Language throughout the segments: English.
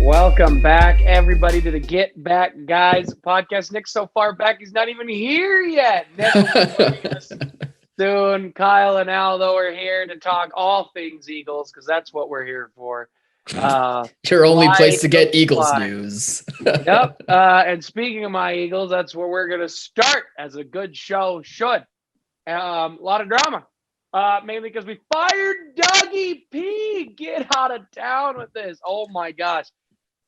Welcome back, everybody, to the Get Back Guys podcast. Nick's so far back, he's not even here yet. Nick will be joining us soon. Kyle and Al, though, are here to talk all things Eagles because that's what we're here for. Your only place to get Eagles news. Yep. And speaking of my Eagles, that's where we're going to start, as a good show should. A lot of drama. Mainly because we fired Dougie P. Get out of town with this. Oh, my gosh.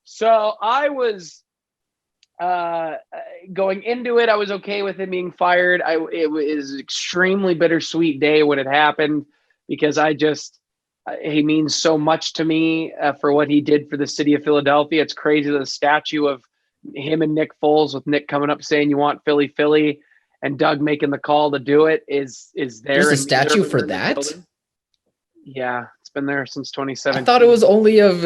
So I was going into it. I was okay with him being fired. It was an extremely bittersweet day when it happened because he means so much to me for what he did for the city of Philadelphia. It's crazy that the statue of him and Nick Foles, with Nick coming up saying you want Philly, Philly, and Doug making the call to do it is there. There's a statue for that? Yeah, it's been there since 2017. I thought it was only of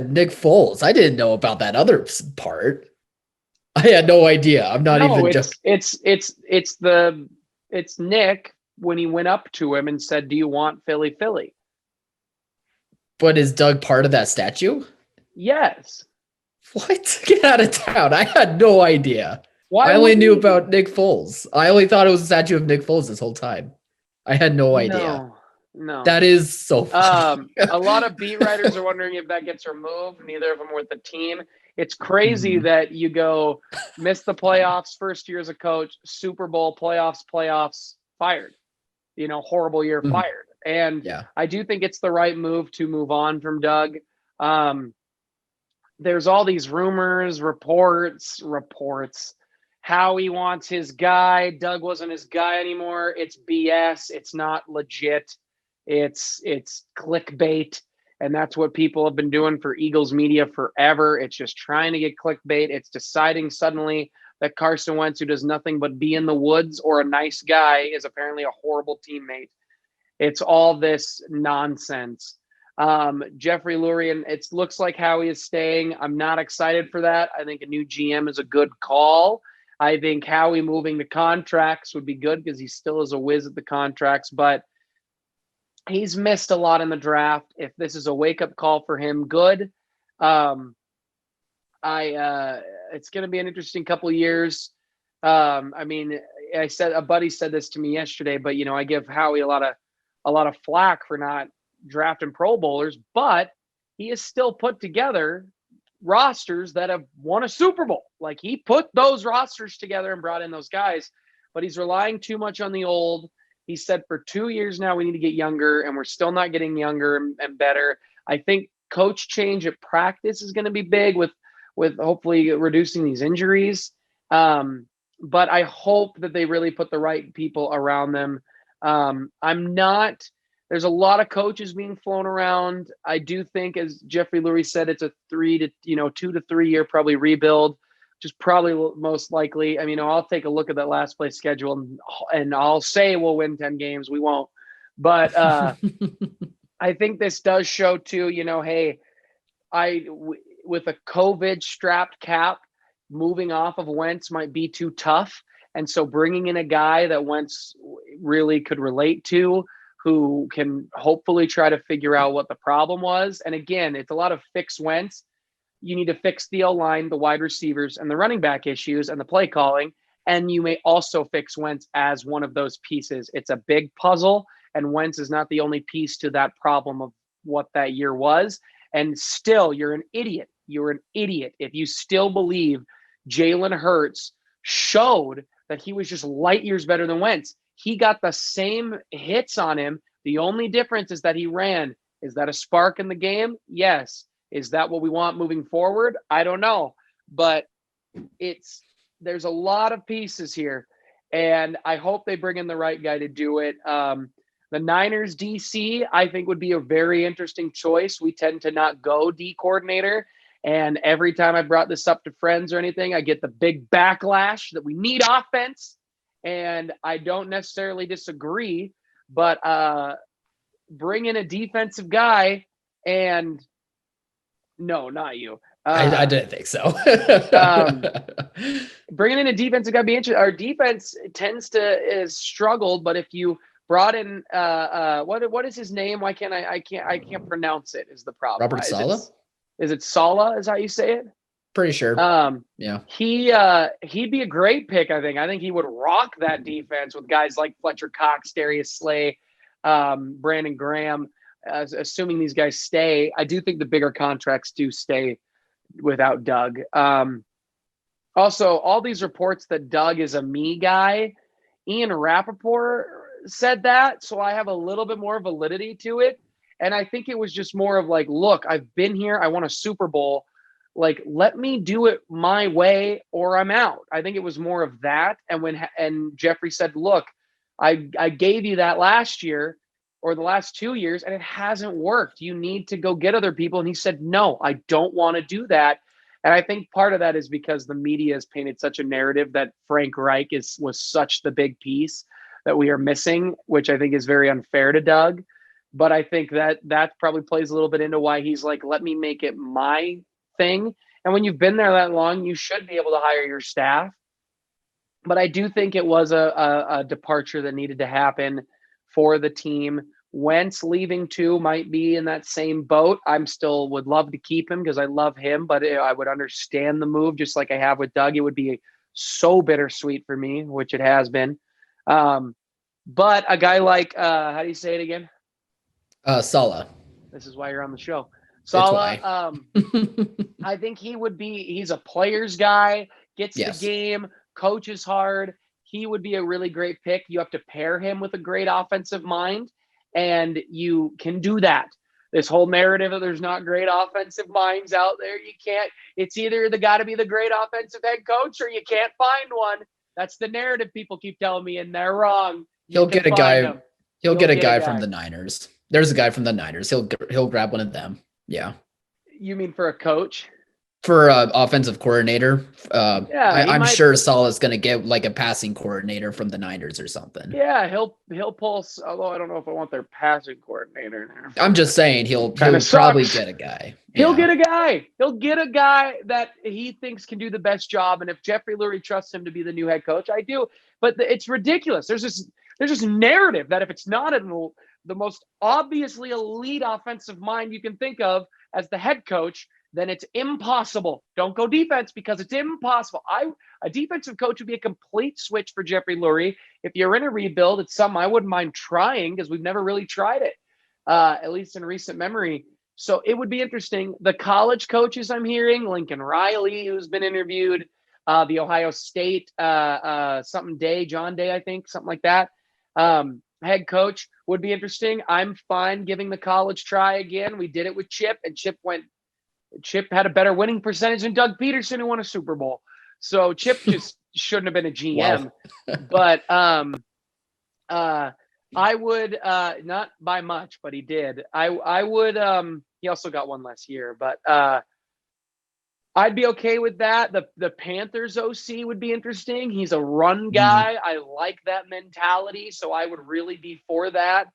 Nick Foles. I didn't know about that other part. I had no idea. I'm not even just. It's Nick when he went up to him and said, "Do you want Philly, Philly?" But is Doug part of that statue? Yes. What? Get out of town! I had no idea. Why I only knew about Nick Foles. I only thought it was a statue of Nick Foles this whole time. I had no idea. No. That is so funny. A lot of beat writers are wondering if that gets removed. Neither of them were with the team. It's crazy that you go miss the playoffs, first year as a coach, Super Bowl, playoffs, fired. Horrible year, fired. And I do think it's the right move to move on from Doug. There's all these rumors, reports, how he wants his guy. Doug wasn't his guy anymore. It's BS. It's not legit. It's clickbait. And that's what people have been doing for Eagles media forever. It's just trying to get clickbait. It's deciding suddenly that Carson Wentz, who does nothing but be in the woods or a nice guy, is apparently a horrible teammate. It's all this nonsense. Jeffrey Lurie, it looks like Howie is staying. I'm not excited for that. I think a new GM is a good call. I think Howie moving the contracts would be good because he still is a whiz at the contracts, but he's missed a lot in the draft. If this is a wake-up call for him, good. It's going to be an interesting couple of years. A buddy said this to me yesterday, but I give Howie a lot of flack for not drafting Pro Bowlers, but he has still put together rosters that have won a Super Bowl. Like, he put those rosters together and brought in those guys, but he's relying too much on the old. He said for 2 years now we need to get younger, and we're still not getting younger and better. I think coach change at practice is going to be big with hopefully reducing these injuries. But I hope that they really put the right people around them. There's a lot of coaches being flown around. I do think, as Jeffrey Lurie said, it's a 2 to 3 year probably rebuild, which is probably most likely. I'll take a look at that last place schedule and I'll say we'll win 10 games. We won't. But I think this does show too, with a COVID strapped cap, moving off of Wentz might be too tough. And so bringing in a guy that Wentz really could relate to, who can hopefully try to figure out what the problem was. And again, it's a lot of fix Wentz. You need to fix the O-line, the wide receivers, and the running back issues and the play calling. And you may also fix Wentz as one of those pieces. It's a big puzzle, and Wentz is not the only piece to that problem of what that year was. And still, you're an idiot. You're an idiot if you still believe Jalen Hurts showed that he was just light years better than Wentz. He got the same hits on him. The only difference is that he ran. Is that a spark in the game? Yes. Is that what we want moving forward? I don't know. But there's a lot of pieces here, and I hope they bring in the right guy to do it. The Niners DC, I think, would be a very interesting choice. We tend to not go D coordinator. And every time I brought this up to friends or anything, I get the big backlash that we need offense. And I don't necessarily disagree, but bring in a defensive guy and no, not you. I didn't think so. Bringing in a defensive guy be interesting. Our defense tends to is struggled, but if you brought in what is his name? Why can't I can't pronounce it is the problem. Robert Saleh? Is it Sala? Is how you say it? Pretty sure. Yeah. He'd be a great pick, I think. I think he would rock that defense with guys like Fletcher Cox, Darius Slay, Brandon Graham, assuming these guys stay. I do think the bigger contracts do stay without Doug. Also, all these reports that Doug is a me guy, Ian Rappaport said that, so I have a little bit more validity to it. And I think it was just more of like, look, I've been here. I won a Super Bowl. Like, let me do it my way or I'm out. I think it was more of that. And Jeffrey said, look, I gave you that last year or the last 2 years and it hasn't worked. You need to go get other people. And he said, no, I don't want to do that. And I think part of that is because the media has painted such a narrative that Frank Reich was such the big piece that we are missing, which I think is very unfair to Doug. But I think that probably plays a little bit into why he's like, let me make it my thing. And when you've been there that long, you should be able to hire your staff. But I do think it was a departure that needed to happen for the team. Wentz leaving too might be in that same boat. I'm still would love to keep him because I love him, but I would understand the move just like I have with Doug. It would be so bittersweet for me, which it has been. But a guy like, how do you say it again? Sala. This is why you're on the show. Sala, I think he's a player's guy, gets the game, coaches hard. He would be a really great pick. You have to pair him with a great offensive mind, and you can do that. This whole narrative that there's not great offensive minds out there, you can't. It's either got to be the great offensive head coach or you can't find one. That's the narrative people keep telling me, and they're wrong. He'll get a guy. He'll get a guy from the Niners. There's a guy from the Niners. He'll grab one of them. Yeah. You mean for a coach? For offensive coordinator. I'm might, sure Salah's going to get like a passing coordinator from the Niners or something. Yeah, he'll pull. Although I don't know if I want their passing coordinator. I'm just saying he'll probably get a guy. He'll get a guy. He'll get a guy that he thinks can do the best job. And if Jeffrey Lurie trusts him to be the new head coach, I do. But it's ridiculous. There's this narrative that if it's not the most obviously elite offensive mind you can think of as the head coach, then it's impossible. Don't go defense because it's impossible. A defensive coach would be a complete switch for Jeffrey Lurie. If you're in a rebuild, it's something I wouldn't mind trying because we've never really tried it, at least in recent memory. So it would be interesting. The college coaches I'm hearing, Lincoln Riley, who's been interviewed, the Ohio State, John Day, I think, something like that. Head coach would be interesting. I'm fine giving the college try again. We did it with Chip, and Chip had a better winning percentage than Doug Pederson, who won a Super Bowl. So Chip just shouldn't have been a GM. But I would not by much, but he did. I would. He also got one last year, but I'd be okay with that. The Panthers OC would be interesting. He's a run guy. I like that mentality, so I would really be for that.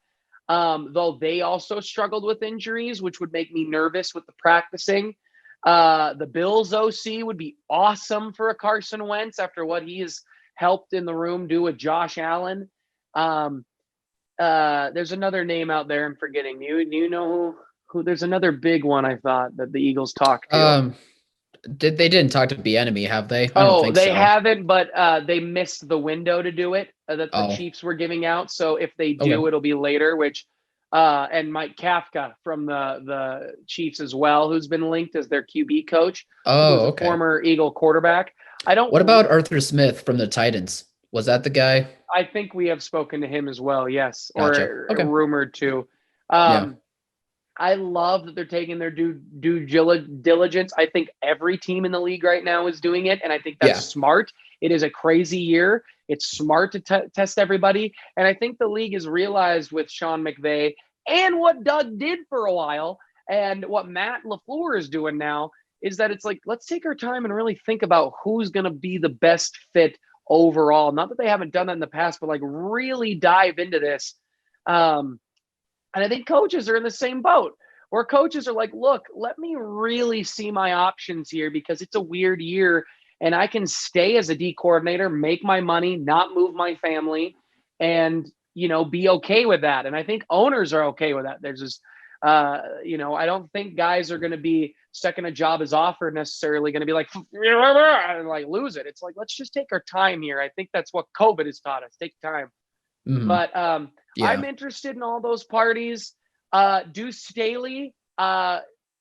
Though they also struggled with injuries, which would make me nervous with the practicing. The Bills OC would be awesome for a Carson Wentz after what he has helped in the room do with Josh Allen. There's another name out there I'm forgetting. You know who? There's another big one I thought that the Eagles talked to. They didn't talk to Bieniemy, have they? I don't think they haven't, but they missed the window to do it that the Chiefs were giving out. So if they do, it'll be later. Which and Mike Kafka from the Chiefs as well, who's been linked as their QB coach. A former Eagle quarterback. What about Arthur Smith from the Titans? Was that the guy? I think we have spoken to him as well. Yes, gotcha. Or rumored to. I love that they're taking their due diligence. I think every team in the league right now is doing it, and I think that's smart. It is a crazy year. It's smart to test everybody, and I think the league has realized with Sean McVay and what Doug did for a while and what Matt LaFleur is doing now is that it's like, let's take our time and really think about who's going to be the best fit overall. Not that they haven't done that in the past, but like really dive into this. And I think coaches are in the same boat where coaches are like, look, let me really see my options here because it's a weird year and I can stay as a D coordinator, make my money, not move my family and, be okay with that. And I think owners are okay with that. There's this, I don't think guys are going to be second a job is offered necessarily going to be like, and like lose it. It's like, let's just take our time here. I think that's what COVID has taught us. Take time. But I'm interested in all those parties. Deuce Staley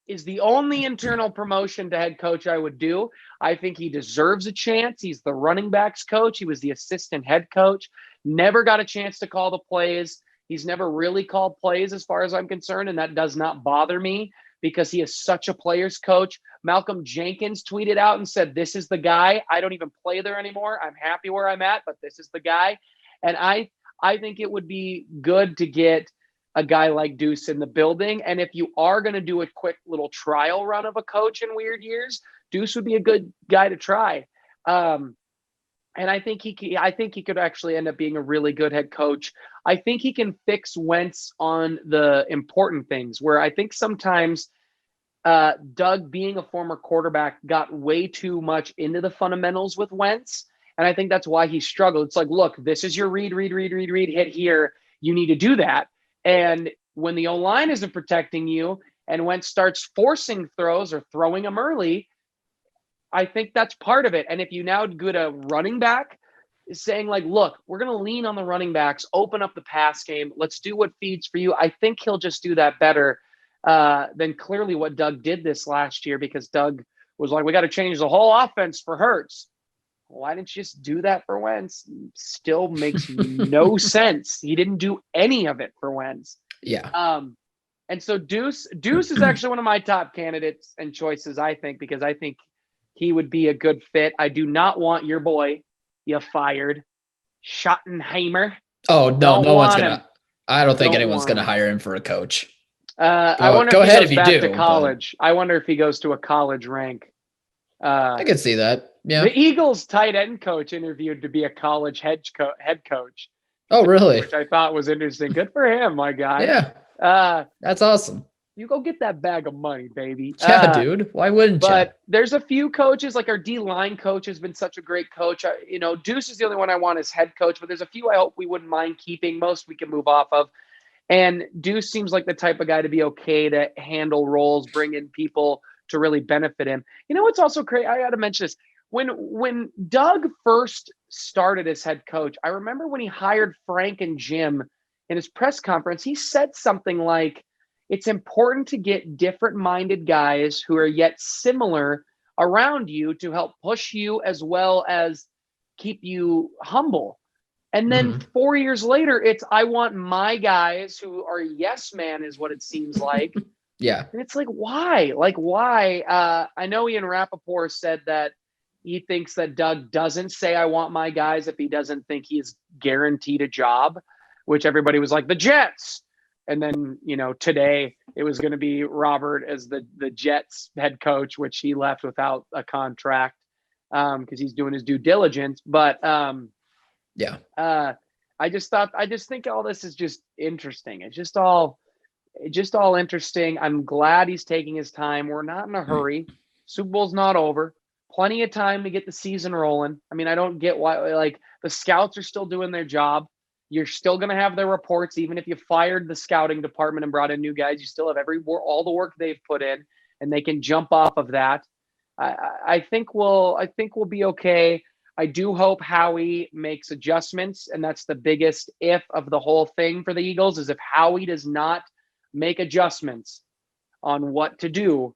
is the only internal promotion to head coach I would do. I think he deserves a chance. He's the running backs coach. He was the assistant head coach. Never got a chance to call the plays. He's never really called plays as far as I'm concerned, and that does not bother me because he is such a player's coach. Malcolm Jenkins tweeted out and said, this is the guy. I don't even play there anymore. I'm happy where I'm at, but this is the guy. And I think it would be good to get a guy like Deuce in the building. And if you are going to do a quick little trial run of a coach in weird years, Deuce would be a good guy to try. And I think he could actually end up being a really good head coach. I think he can fix Wentz on the important things where I think sometimes Doug, being a former quarterback, got way too much into the fundamentals with Wentz. And I think that's why he struggled. It's like, look, this is your read, hit here. You need to do that. And when the O-line isn't protecting you and Wentz starts forcing throws or throwing them early, I think that's part of it. And if you now get a running back saying like, look, we're going to lean on the running backs, open up the pass game. Let's do what feeds for you. I think he'll just do that better than clearly what Doug did this last year, because Doug was like, we got to change the whole offense for Hurts. Why didn't you just do that for Wentz? Still makes no sense. He didn't do any of it for Wentz. Yeah. And so Deuce is actually one of my top candidates and choices, I think, because I think he would be a good fit. I do not want your boy, you fired, Schottenheimer. Oh, no, no one's going to. I don't think anyone's going to hire him for a coach. I wonder if he goes back to college. I wonder if he goes to a college rank. I could see that. Yeah. The Eagles tight end coach interviewed to be a college head coach. Oh, really? Which I thought was interesting. Good for him, my guy. Yeah. That's awesome. You go get that bag of money, baby. Yeah, dude. Why wouldn't you? But there's a few coaches, like our D-line coach has been such a great coach. Deuce is the only one I want as head coach, but there's a few I hope we wouldn't mind keeping. Most we can move off of. And Deuce seems like the type of guy to be okay to handle roles, bring in people to really benefit him. You know what's also crazy? I got to mention this. When Doug first started as head coach, I remember when he hired Frank and Jim in his press conference, he said something like, it's important to get different-minded guys who are yet similar around you to help push you as well as keep you humble. And then 4 years later, it's, I want my guys who are yes man is what it seems like. Yeah. And it's like, why? Like, why? I know Ian Rappaport said that he thinks that Doug doesn't say, I want my guys if he doesn't think he's guaranteed a job, which everybody was like, the Jets. And then, today it was going to be Robert as the Jets head coach, which he left without a contract because he's doing his due diligence. But I just think all this is just interesting. It's just all interesting. I'm glad he's taking his time. We're not in a hurry. Super Bowl's not over. Plenty of time to get the season rolling. I mean, I don't get why, like, the scouts are still doing their job. You're still going to have their reports. Even if you fired the scouting department and brought in new guys, you still have all the work they've put in, and they can jump off of that. I think we'll be okay. I do hope Howie makes adjustments, and that's the biggest if of the whole thing for the Eagles, is if Howie does not make adjustments on what to do,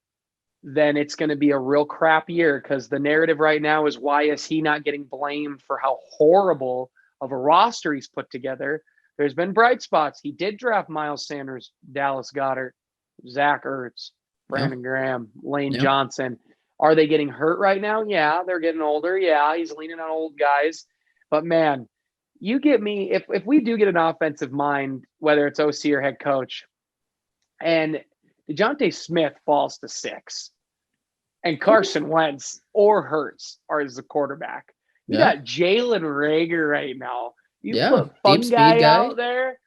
then it's going to be a real crap year, because the narrative right now is, why is he not getting blamed for how horrible of a roster he's put together? There's been bright spots. He did draft Miles Sanders, Dallas Goedert, Zach Ertz, Brandon Graham, Lane Johnson. Are they getting hurt right now? Yeah, they're getting older. Yeah, he's leaning on old guys. But man, you get me, if we do get an offensive mind, whether it's OC or head coach, and DeJounte Smith falls to 6, and Carson Wentz or Hurts are as the quarterback. You got Jalen Reagor right now. You put fun guy out there.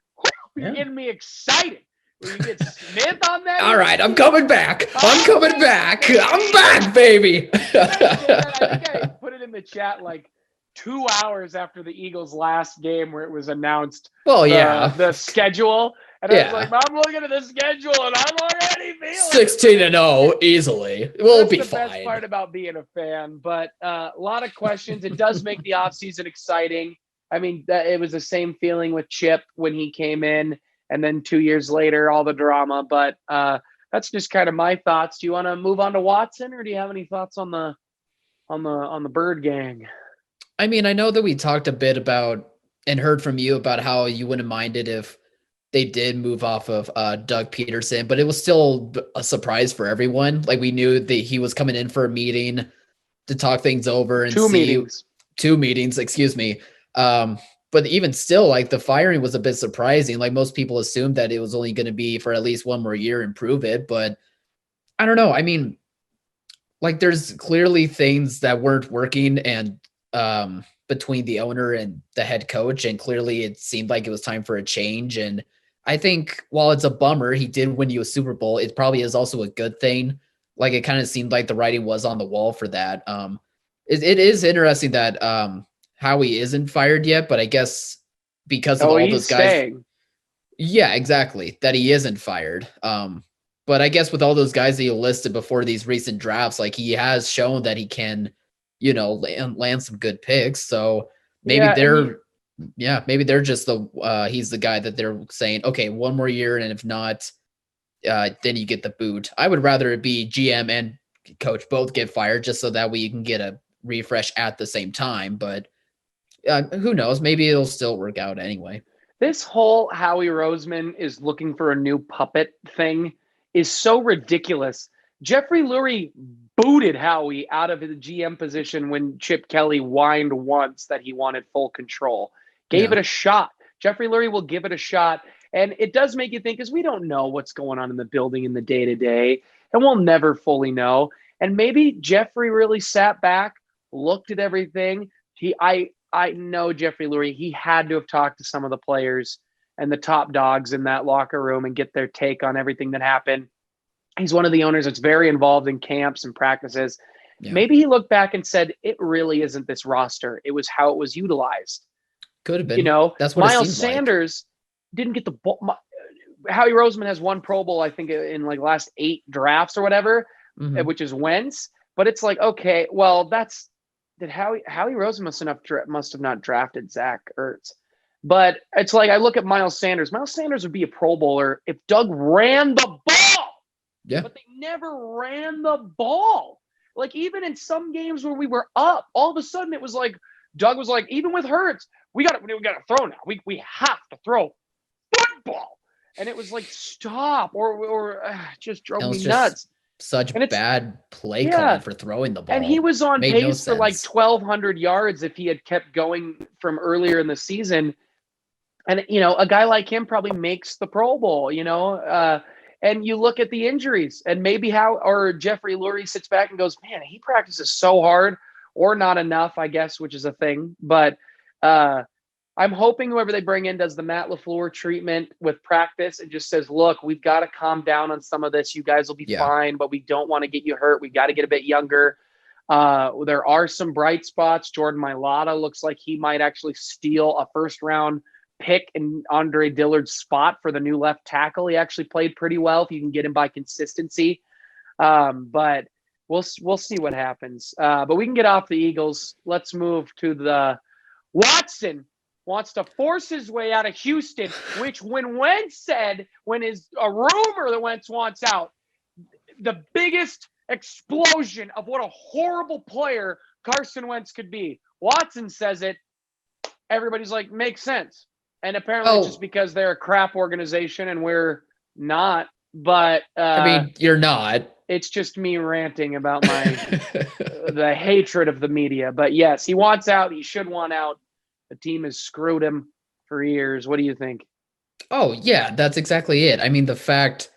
You're getting me excited. When you get Smith on that. All right, I'm coming back. I'm back, baby. I think I put it in the chat like 2 hours after the Eagles' last game, where it was announced the schedule. And I was like, I'm looking at the schedule and I'm already feeling 16-0 easily. We'll be fine. That's the best part about being a fan. But a lot of questions. It does make the offseason exciting. I mean, it was the same feeling with Chip when he came in, and then 2 years later, all the drama. But that's just kind of my thoughts. Do you want to move on to Watson, or do you have any thoughts on the Bird gang? I mean, I know that we talked a bit about and heard from you about how you wouldn't mind it if they did move off of Doug Pederson, but it was still a surprise for everyone. Like, we knew that he was coming in for a meeting to talk things over and two meetings, excuse me. But even still, like, the firing was a bit surprising. Like, most people assumed that it was only going to be for at least one more year and prove it. But I don't know. I mean, like, there's clearly things that weren't working and between the owner and the head coach. And clearly it seemed like it was time for a change. And I think while it's a bummer, he did win you a Super Bowl, it probably is also a good thing. Like, it kind of seemed like the writing was on the wall for that. It is interesting that Howie isn't fired yet, but I guess because of all those guys. Staying. Yeah, exactly. That he isn't fired. But I guess with all those guys that you listed before these recent drafts, like, he has shown that he can, land some good picks. So maybe maybe they're just he's the guy that they're saying, okay, one more year, and if not, then you get the boot. I would rather it be GM and coach both get fired, just so that way you can get a refresh at the same time. But who knows? Maybe it'll still work out anyway. This whole Howie Roseman is looking for a new puppet thing is so ridiculous. Jeffrey Lurie booted Howie out of the GM position when Chip Kelly whined once that he wanted full control. Gave it a shot. Jeffrey Lurie will give it a shot. And it does make you think, because we don't know what's going on in the building in the day-to-day, and we'll never fully know. And maybe Jeffrey really sat back, looked at everything. I know Jeffrey Lurie, he had to have talked to some of the players and the top dogs in that locker room and get their take on everything that happened. He's one of the owners that's very involved in camps and practices. Yeah. Maybe he looked back and said, it really isn't this roster. It was how it was utilized. Could have been. That's what Miles Sanders didn't get the ball. Howie Roseman has one Pro Bowl, I think, in like last 8 drafts or whatever, which is Wentz. But it's like, okay, well, Howie Roseman must have not drafted Zach Ertz. But it's like, I look at Miles Sanders. Miles Sanders would be a Pro Bowler if Doug ran the ball. Yeah. But they never ran the ball. Like, even in some games where we were up, all of a sudden it was like, Doug was like, even with Hurts, we got to throw now. We have to throw football. And it was like, stop, or just drove me nuts. Such bad play calling for throwing the ball. And he was on pace for like 1,200 yards if he had kept going from earlier in the season. And, a guy like him probably makes the Pro Bowl, and you look at the injuries, and maybe Jeffrey Lurie sits back and goes, man, he practices so hard, or not enough, I guess, which is a thing. But I'm hoping whoever they bring in does the Matt LaFleur treatment with practice and just says, look, we've got to calm down on some of this. You guys will be fine, but we don't want to get you hurt. We got to get a bit younger. There are some bright spots. Jordan Mailata looks like he might actually steal a first-round pick in Andre Dillard's spot for the new left tackle. He actually played pretty well if you can get him by consistency. But we'll see what happens. But we can get off the Eagles. Let's move to the Watson wants to force his way out of Houston, which when Wentz said, a rumor that Wentz wants out, the biggest explosion of what a horrible player Carson Wentz could be. Watson says it. Everybody's like, makes sense. And apparently it's just because they're a crap organization and we're not. But you're not. It's just me ranting about the hatred of the media. But yes, he wants out. He should want out. The team has screwed him for years. What do you think? Oh, yeah, that's exactly it. I mean, the fact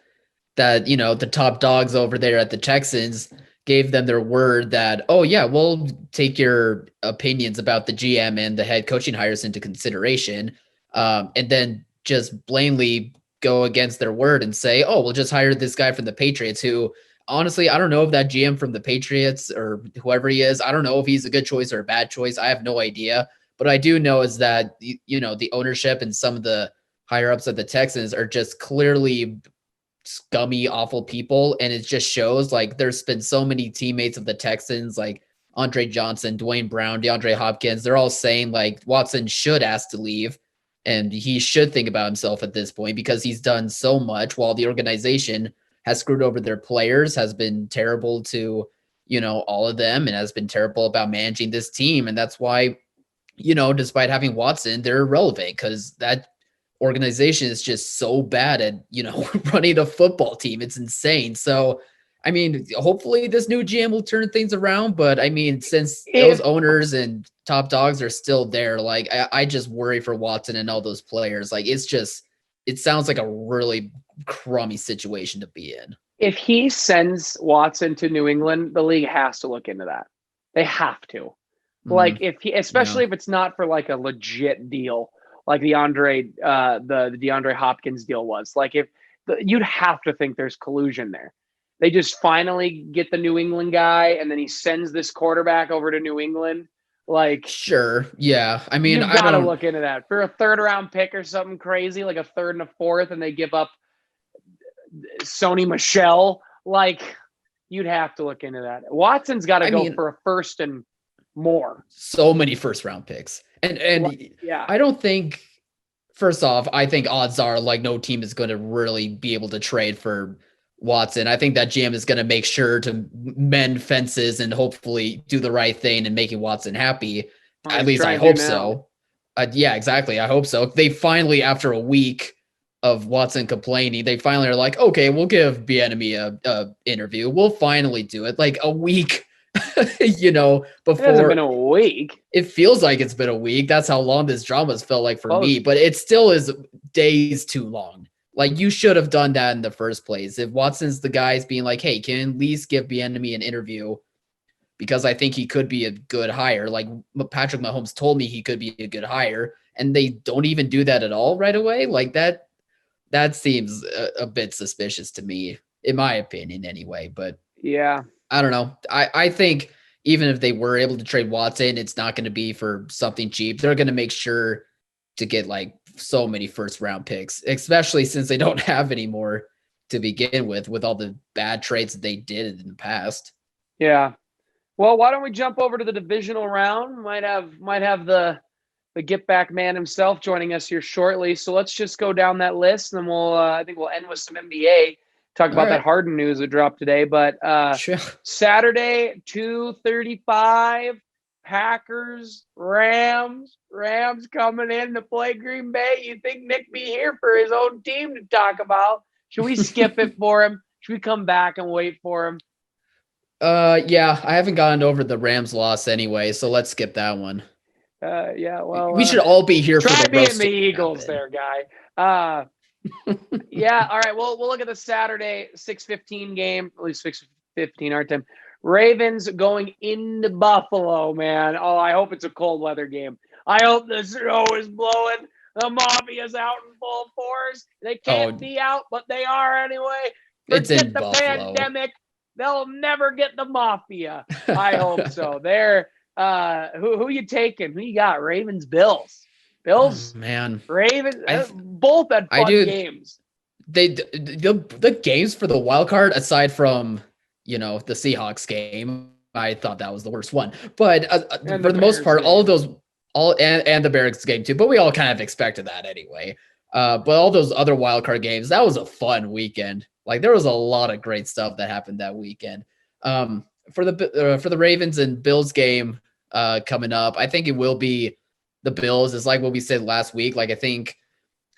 that, the top dogs over there at the Texans gave them their word that, oh, yeah, we'll take your opinions about the GM and the head coaching hires into consideration, and then just blatantly go against their word and say, oh, we'll just hire this guy from the Patriots who, honestly, I don't know if that GM from the Patriots or whoever he is, I don't know if he's a good choice or a bad choice. I have no idea. But I do know is that, the ownership and some of the higher ups at the Texans are just clearly scummy, awful people. And it just shows like there's been so many teammates of the Texans, like Andre Johnson, Dwayne Brown, DeAndre Hopkins. They're all saying like Watson should ask to leave and he should think about himself at this point because he's done so much while the organization has screwed over their players, has been terrible to, all of them and has been terrible about managing this team. And that's why, despite having Watson, they're irrelevant because that organization is just so bad at, running a football team. It's insane. So, I mean, hopefully this new GM will turn things around. But I mean, since those owners and top dogs are still there, like I just worry for Watson and all those players. Like it sounds like a really crummy situation to be in. If he sends Watson to New England, the league has to look into that. They have to. Like if he, especially if it's not for like a legit deal, like the DeAndre Hopkins deal was. Like you'd have to think there's collusion there. They just finally get the New England guy, and then he sends this quarterback over to New England. Like, sure, yeah. I mean, I gotta look into that for a 3rd round pick or something crazy, like a 3rd and a 4th, and they give up Sony Michel. Like, you'd have to look into that. Watson's got to go for a 1st and more. So many 1st round picks. And yeah, I don't think, first off, I think odds are like no team is going to really be able to trade for Watson. I think that GM is going to make sure to mend fences and hopefully do the right thing and making Watson happy. At least I hope so. Yeah, exactly. I hope so. They finally, after a week of Watson complaining, they finally are like, okay, we'll give Bieniemy a interview. We'll finally do it. Like a week, before. It hasn't been a week. It feels like it's been a week. That's how long this drama's felt like for me, but it still is days too long. Like you should have done that in the first place. If Watson's the guy's being like, hey, can at least give Bieniemy an interview because I think he could be a good hire. Like Patrick Mahomes told me he could be a good hire, and they don't even do that at all right away. Like that seems a bit suspicious to me, in my opinion, anyway. But yeah, I don't know. I think even if they were able to trade Watson, it's not going to be for something cheap. They're going to make sure to get like so many 1st round picks, especially since they don't have any more to begin with all the bad trades that they did in the past. Yeah. Well, why don't we jump over to the divisional round? Might have the get back man himself joining us here shortly. So let's just go down that list, and then I think we'll end with some NBA. Talk about that Harden news that dropped today. But sure. Saturday, 2:35, Packers, Rams coming in to play Green Bay. You think Nick be here for his own team to talk about? Should we skip it for him? Should we come back and wait for him? Yeah, I haven't gotten over the Rams loss anyway, so let's skip that one. Yeah, well, we should all be here for the roast. Try being the Eagles there, guy. Yeah, all right. We'll look at the Saturday 6:15 game, at least 6:15 our time. Ravens going into Buffalo, man. Oh, I hope it's a cold weather game. I hope the snow is blowing. The Mafia's out in full force. They can't be out, but they are anyway. It's in the Buffalo. Pandemic. They'll never get the Mafia. I hope so. They're who you taking? Who you got? Ravens, Bills. Bills, man. Ravens, both had fun games. The games for the wild card, aside from the Seahawks game, I thought that was the worst one. But for the most part, all of those, and the Bears game too. But we all kind of expected that anyway. But all those other wild card games, that was a fun weekend. Like there was a lot of great stuff that happened that weekend. For the Ravens and Bills game coming up, I think it will be the Bills. It's like what we said last week. Like I think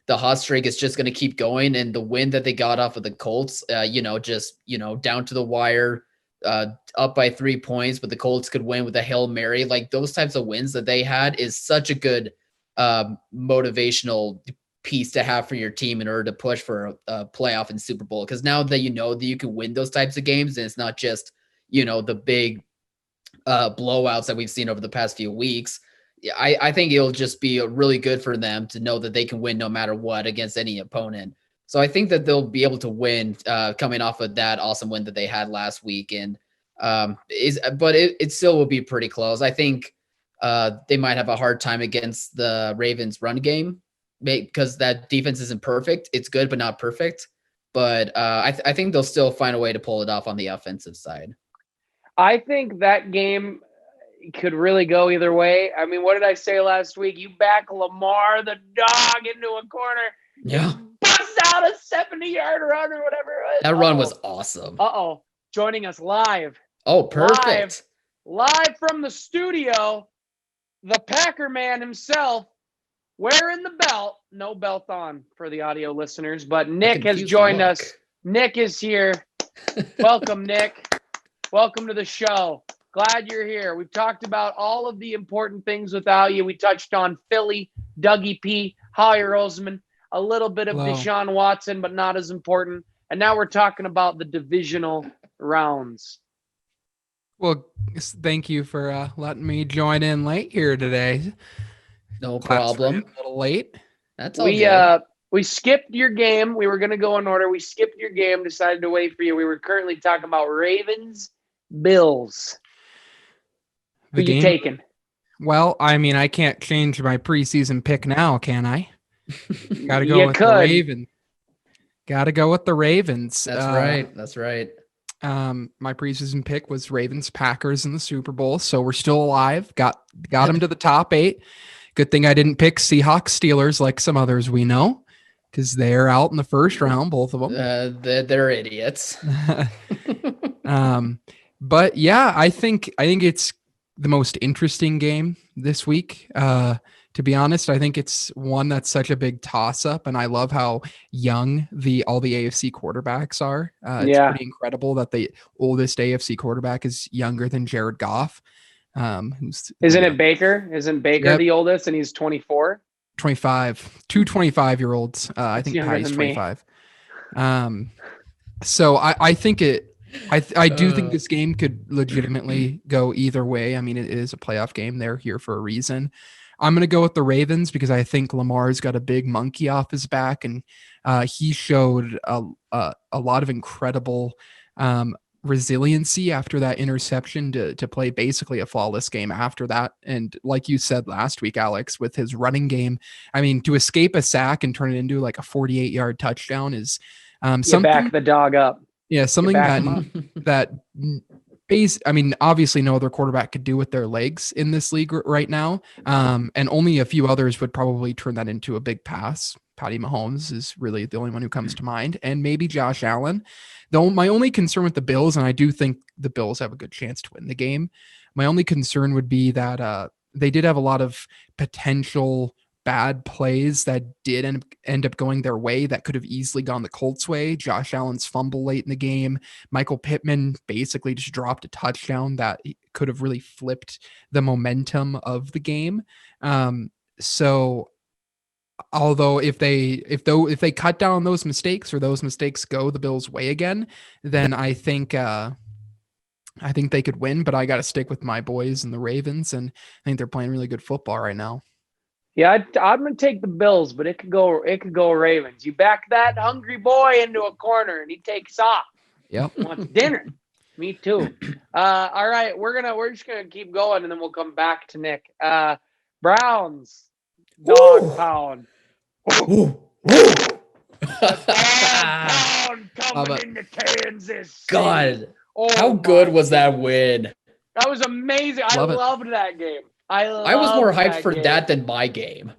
the hot streak is just going to keep going, and the win that they got off of the Colts, down to the wire, up by 3 points, but the Colts could win with a Hail Mary. Like those types of wins that they had is such a good motivational piece to have for your team in order to push for a playoff and Super Bowl. Because now that that you can win those types of games, and it's not just the big blowouts that we've seen over the past few weeks. I think it'll just be really good for them to know that they can win no matter what against any opponent. So I think that they'll be able to win coming off of that awesome win that they had last week. And but it still will be pretty close. I think they might have a hard time against the Ravens run game. because that defense isn't perfect. It's good, but not perfect. But I think they'll still find a way to pull it off on the offensive side. I think that game could really go either way. I mean, what did I say last week? You back Lamar the dog into a corner. Yeah. Bust out a 70-yard run or whatever it was. That run was awesome. Joining us live. Oh, perfect. Live from the studio, the Packer man himself, wearing the belt. No belt on for the audio listeners, but Nick has joined us. Nick is here. Welcome, Nick. Welcome to the show. Glad you're here. We've talked about all of the important things without you. We touched on Philly, Dougie P, Howie Roseman, a little bit of Deshaun Watson, but not as important. And now we're talking about the divisional rounds. Well, thank you for letting me join in late here today. No problem. A little late. That's all good. We skipped your game. We were going to go in order. We skipped your game, decided to wait for you. We were currently talking about Ravens, Bills. Who you taking? Well, I mean, I can't change my preseason pick now, can I? Got to go with the Ravens. Got to go with the Ravens. That's right. That's right. My preseason pick was Ravens Packers in the Super Bowl, so we're still alive. Got them to the top 8. Good thing I didn't pick Seahawks Steelers like some others we know, because they're out in the first round, both of them. They're idiots. But yeah, I think it's the most interesting game this week. To be honest, I think it's one that's such a big toss-up, and I love how young all the AFC quarterbacks are. It's pretty incredible that the oldest AFC quarterback is younger than Jared Goff. Isn't it Baker? Isn't Baker the oldest, and he's 24? 25. Two 25-year-olds. I think Patty's 25. So I think I do think this game could legitimately go either way. I mean, it is a playoff game. They're here for a reason. I'm going to go with the Ravens because I think Lamar's got a big monkey off his back, and he showed a lot of incredible resiliency after that interception to play basically a flawless game after that. And like you said last week, Alex, with his running game, I mean, to escape a sack and turn it into like a 48-yard touchdown is something. Back the dog up. Yeah, something that I mean, obviously no other quarterback could do with their legs in this league right now. And only a few others would probably turn that into a big pass. Patty Mahomes is really the only one who comes to mind, and maybe Josh Allen. Though my only concern with the Bills, and I do think the Bills have a good chance to win the game, my only concern would be that they did have a lot of potential bad plays that did end up going their way that could have easily gone the Colts' way. Josh Allen's fumble late in the game. Michael Pittman basically just dropped a touchdown that could have really flipped the momentum of the game. So although if they cut down those mistakes, or those mistakes go the Bills' way again, then I think they could win, but I got to stick with my boys and the Ravens, and I think they're playing really good football right now. Yeah, I'm going to take the Bills, but it could go Ravens. You back that hungry boy into a corner and he takes off. Yep. Wants dinner. Me too. All right, we're just going to keep going, and then we'll come back to Nick. Browns dog pound. Dog pound coming into Kansas. God, how good was that win? That was amazing. I loved that game. I was more hyped for that than my game.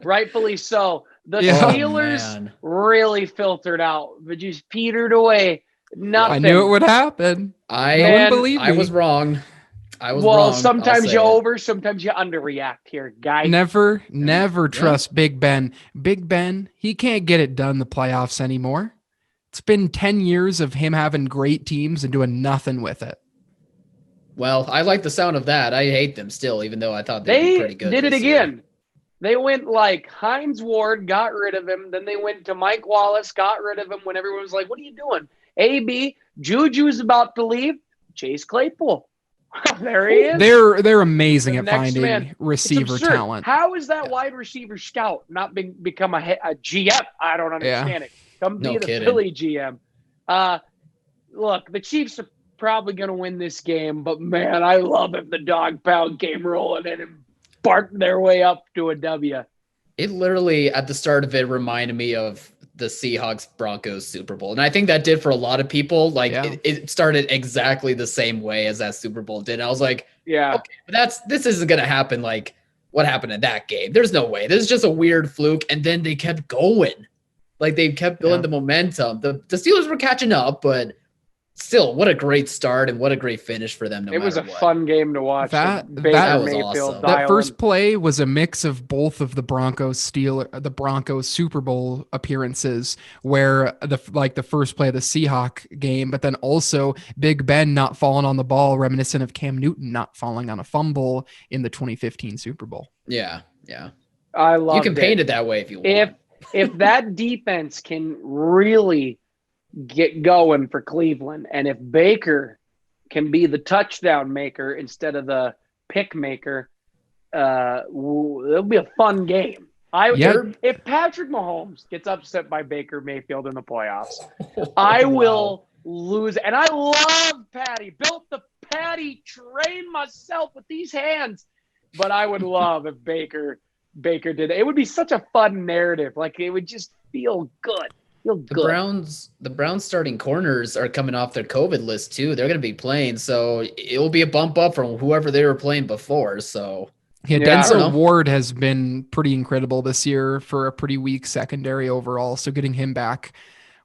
Rightfully so. The Steelers really filtered out, but just petered away. Nothing. I knew it would happen. I was wrong. Well, sometimes you sometimes you underreact here, guy. Never trust Big Ben. Big Ben, he can't get it done in the playoffs anymore. It's been 10 years of him having great teams and doing nothing with it. Well, I like the sound of that. I hate them still, even though I thought they'd be pretty good. They did it again. They went like Hines Ward, got rid of him. Then they went to Mike Wallace, got rid of him when everyone was like, what are you doing? AB, Juju's about to leave. Chase Claypool. There he is. They're amazing at finding receiver talent. How is that wide receiver scout not become a GM? I don't understand it. Come be the Philly GM. Look, the Chiefs are probably going to win this game, but man, I love if the dog pound came rolling in and barked their way up to a W. It literally at the start of it reminded me of the Seahawks Broncos Super Bowl. And I think that did for a lot of people. Like it started exactly the same way as that Super Bowl did. And I was like, yeah, okay, but this isn't going to happen. Like what happened in that game? There's no way. This is just a weird fluke. And then they kept going. Like they kept building the momentum. The Steelers were catching up, but still, what a great start and what a great finish for them. It was a fun game to watch. That was awesome. That first play was a mix of both of the Broncos Super Bowl appearances, where the first play of the Seahawk game, but then also Big Ben not falling on the ball, reminiscent of Cam Newton not falling on a fumble in the 2015 Super Bowl. Yeah. I love. You can paint it that way if you want. If that defense can really get going for Cleveland, and if Baker can be the touchdown maker instead of the pick maker, it'll be a fun game. If Patrick Mahomes gets upset by Baker Mayfield in the playoffs, I will lose. And I love Patty. Built the Patty train myself with these hands. But I would love if Baker did it. It would be such a fun narrative. Like it would just feel good. The Browns starting corners are coming off their COVID list too. They're going to be playing, so it will be a bump up from whoever they were playing before. So Denzel Ward has been pretty incredible this year for a pretty weak secondary overall. So getting him back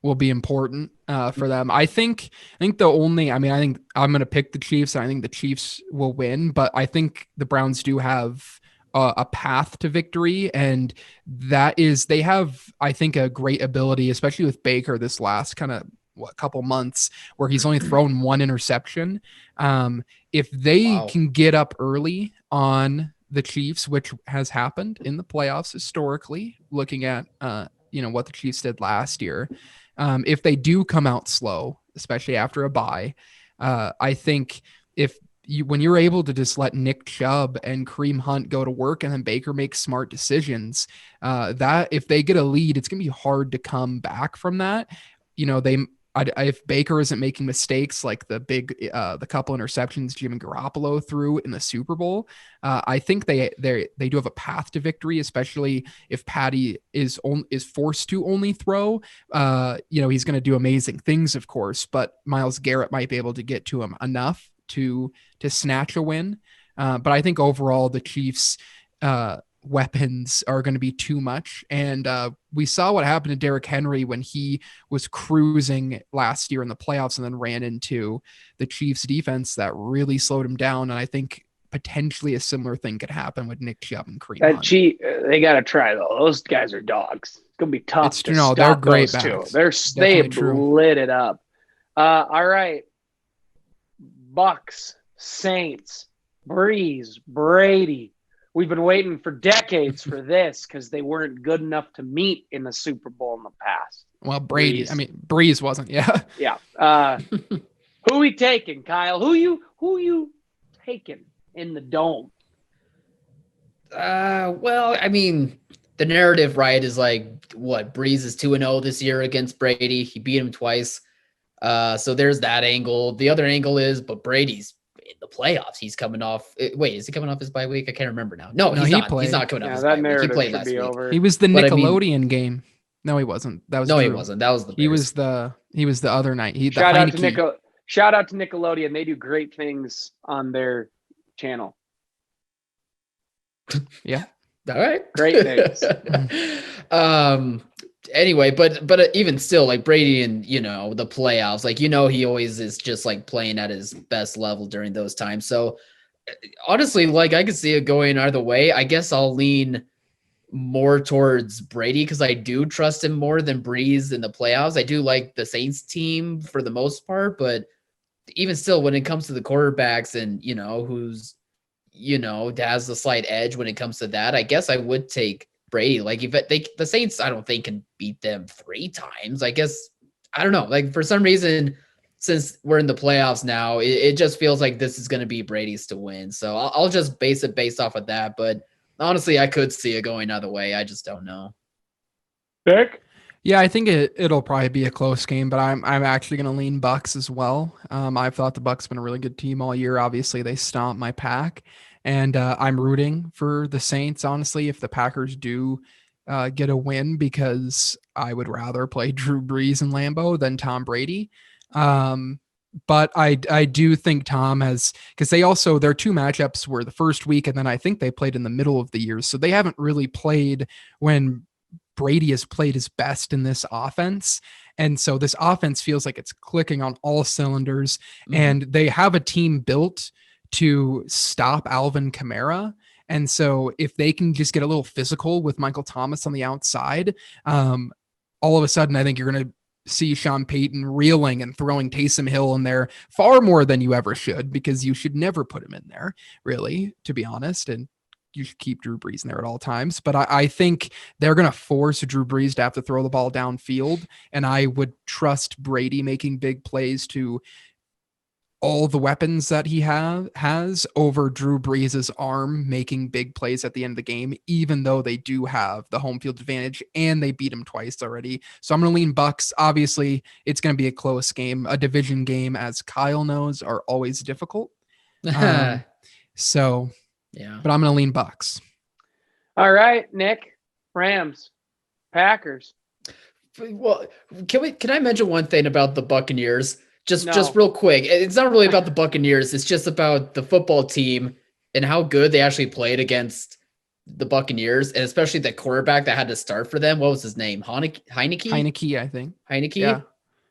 will be important for them. I think I'm going to pick the Chiefs. I think the Chiefs will win, but I think the Browns do have a path to victory, and that is they have, I think, a great ability, especially with Baker this last kind of couple months where he's only thrown one interception. If they can get up early on the Chiefs, which has happened in the playoffs historically, looking at what the Chiefs did last year, if they do come out slow, especially after a bye, I think when you're able to just let Nick Chubb and Kareem Hunt go to work and then Baker makes smart decisions, that if they get a lead, it's going to be hard to come back from that. If Baker isn't making mistakes like the couple interceptions Jimmy Garoppolo threw in the Super Bowl, I think they do have a path to victory, especially if Patty is forced to only throw. He's going to do amazing things, of course, but Myles Garrett might be able to get to him enough to snatch a win. But I think overall the Chiefs weapons are going to be too much. And we saw what happened to Derrick Henry when he was cruising last year in the playoffs and then ran into the Chiefs defense that really slowed him down. And I think potentially a similar thing could happen with Nick Chubb and Kareem Hunt. They got to try though. Those guys are dogs. It's going to be tough. They're great backs. They lit it up. All right. Bucks, Saints, Breeze, Brady. We've been waiting for decades for this because they weren't good enough to meet in the Super Bowl in the past. Well, Breeze wasn't. Yeah. Yeah. Who we taking, Kyle? Who you taking in the dome? Well, I mean, the narrative, right, is like what Breeze is 2-0 this year against Brady. He beat him twice. So there's that angle. The other angle is, but Brady's in the playoffs. He's coming off. Wait, is he coming off his bye week? I can't remember now. No, he's not. He's not coming off his bye week. He played last week. Over. He was the Nickelodeon game. No, he wasn't. That was he wasn't. That was the. Bears. He was the other night. Shout out to Nickelodeon. They do great things on their channel. Yeah. All right. Great things. Anyway, but even still, like Brady and the playoffs, like he always is just like playing at his best level during those times. So honestly, like I could see it going either way. I guess I'll lean more towards Brady because I do trust him more than Breeze in the playoffs. I do like the Saints team for the most part, but even still, when it comes to the quarterbacks and who's has the slight edge when it comes to that, I guess I would take Brady. Like if the Saints, I don't think can beat them 3 times. I guess, I don't know. Like for some reason, since we're in the playoffs now, it just feels like this is going to be Brady's to win. So I'll just base it based off of that. But honestly, I could see it going either way. I just don't know. Vic? Yeah, I think it'll probably be a close game, but I'm actually going to lean Bucks as well. I've thought the Bucks been a really good team all year. Obviously, they stomped my pack. And I'm rooting for the Saints, honestly. If the Packers do get a win because I would rather play Drew Brees in Lambeau than Tom Brady. But I do think Tom has, because their two matchups were the first week, and then I think they played in the middle of the year. So they haven't really played when Brady has played his best in this offense. And so this offense feels like it's clicking on all cylinders, and they have a team built to stop Alvin Kamara. And so if they can just get a little physical with Michael Thomas on the outside, all of a sudden, I think you're going to see Sean Payton reeling and throwing Taysom Hill in there far more than you ever should, because you should never put him in there, really, to be honest. And you should keep Drew Brees in there at all times. But I think they're going to force Drew Brees to have to throw the ball downfield. And I would trust Brady making big plays to all the weapons that he has over Drew Brees' arm making big plays at the end of the game, even though they do have the home field advantage and they beat him twice already. So I'm going to lean Bucks. Obviously, it's going to be a close game. A division game, as Kyle knows, are always difficult. So, yeah, but I'm going to lean Bucks. All right, Nick, Rams, Packers. Well, can I mention one thing about the Buccaneers? Just real quick. It's not really about the Buccaneers. It's just about the football team and how good they actually played against the Buccaneers, and especially the quarterback that had to start for them. What was his name? Heineke, I think. Heineke? Yeah.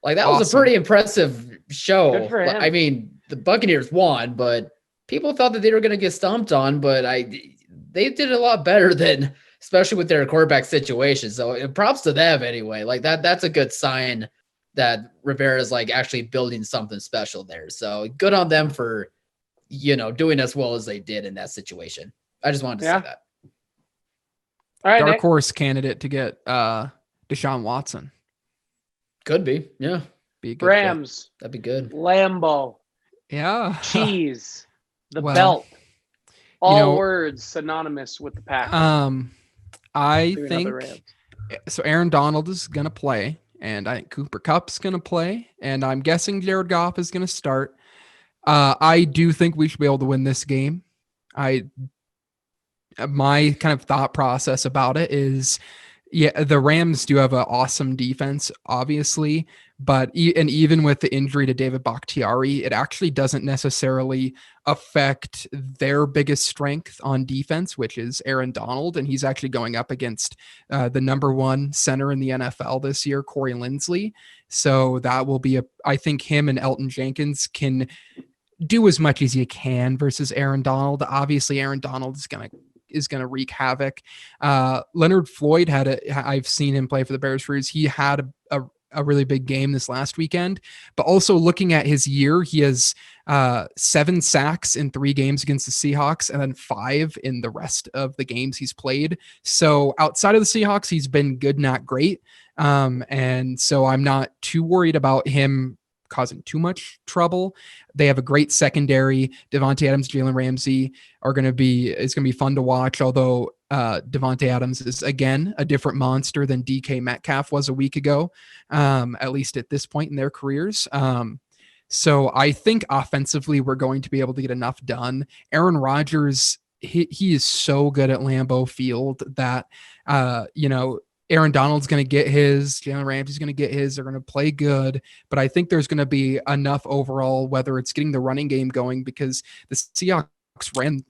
Like, that was a pretty impressive show. Good for him. I mean, the Buccaneers won, but people thought that they were going to get stomped on, but they did a lot better than, especially with their quarterback situation. So props to them anyway. Like, that's a good sign that Rivera is like actually building something special there. So good on them for, doing as well as they did in that situation. I just wanted to say that. All right, Dark horse candidate to get Deshaun Watson. Could be. Yeah. Be a good Rams. Fit. That'd be good. Lambeau. Yeah. Cheese. The belt. All words synonymous with the Packers. I think so. Aaron Donald is going to play. And I think Cooper Kupp's going to play. And I'm guessing Jared Goff is going to start. I do think we should be able to win this game. My kind of thought process about it is, the Rams do have an awesome defense, obviously. But even with the injury to David Bakhtiari, it actually doesn't necessarily affect their biggest strength on defense, which is Aaron Donald. And he's actually going up against the number one center in the NFL this year, Corey Linsley. So that will be I think him and Elton Jenkins can do as much as you can versus Aaron Donald. Obviously, Aaron Donald is going to wreak havoc. Leonard Floyd I've seen him play for the Bears. He had a really big game this last weekend, but also looking at his year, he has 7 sacks in 3 games against the Seahawks and then 5 in the rest of the games he's played. So outside of the Seahawks, he's been good, not great. And so I'm not too worried about him causing too much trouble. They have a great secondary. Devontae Adams, Jalen Ramsey is going to be fun to watch. Although Devontae Adams is again a different monster than DK Metcalf was a week ago, at least at this point in their careers. So I think offensively we're going to be able to get enough done. Aaron Rodgers, he is so good at Lambeau Field that Aaron Donald's going to get his, Jalen Ramsey's going to get his, they're going to play good, but I think there's going to be enough overall, whether it's getting the running game going, because the Seahawks ran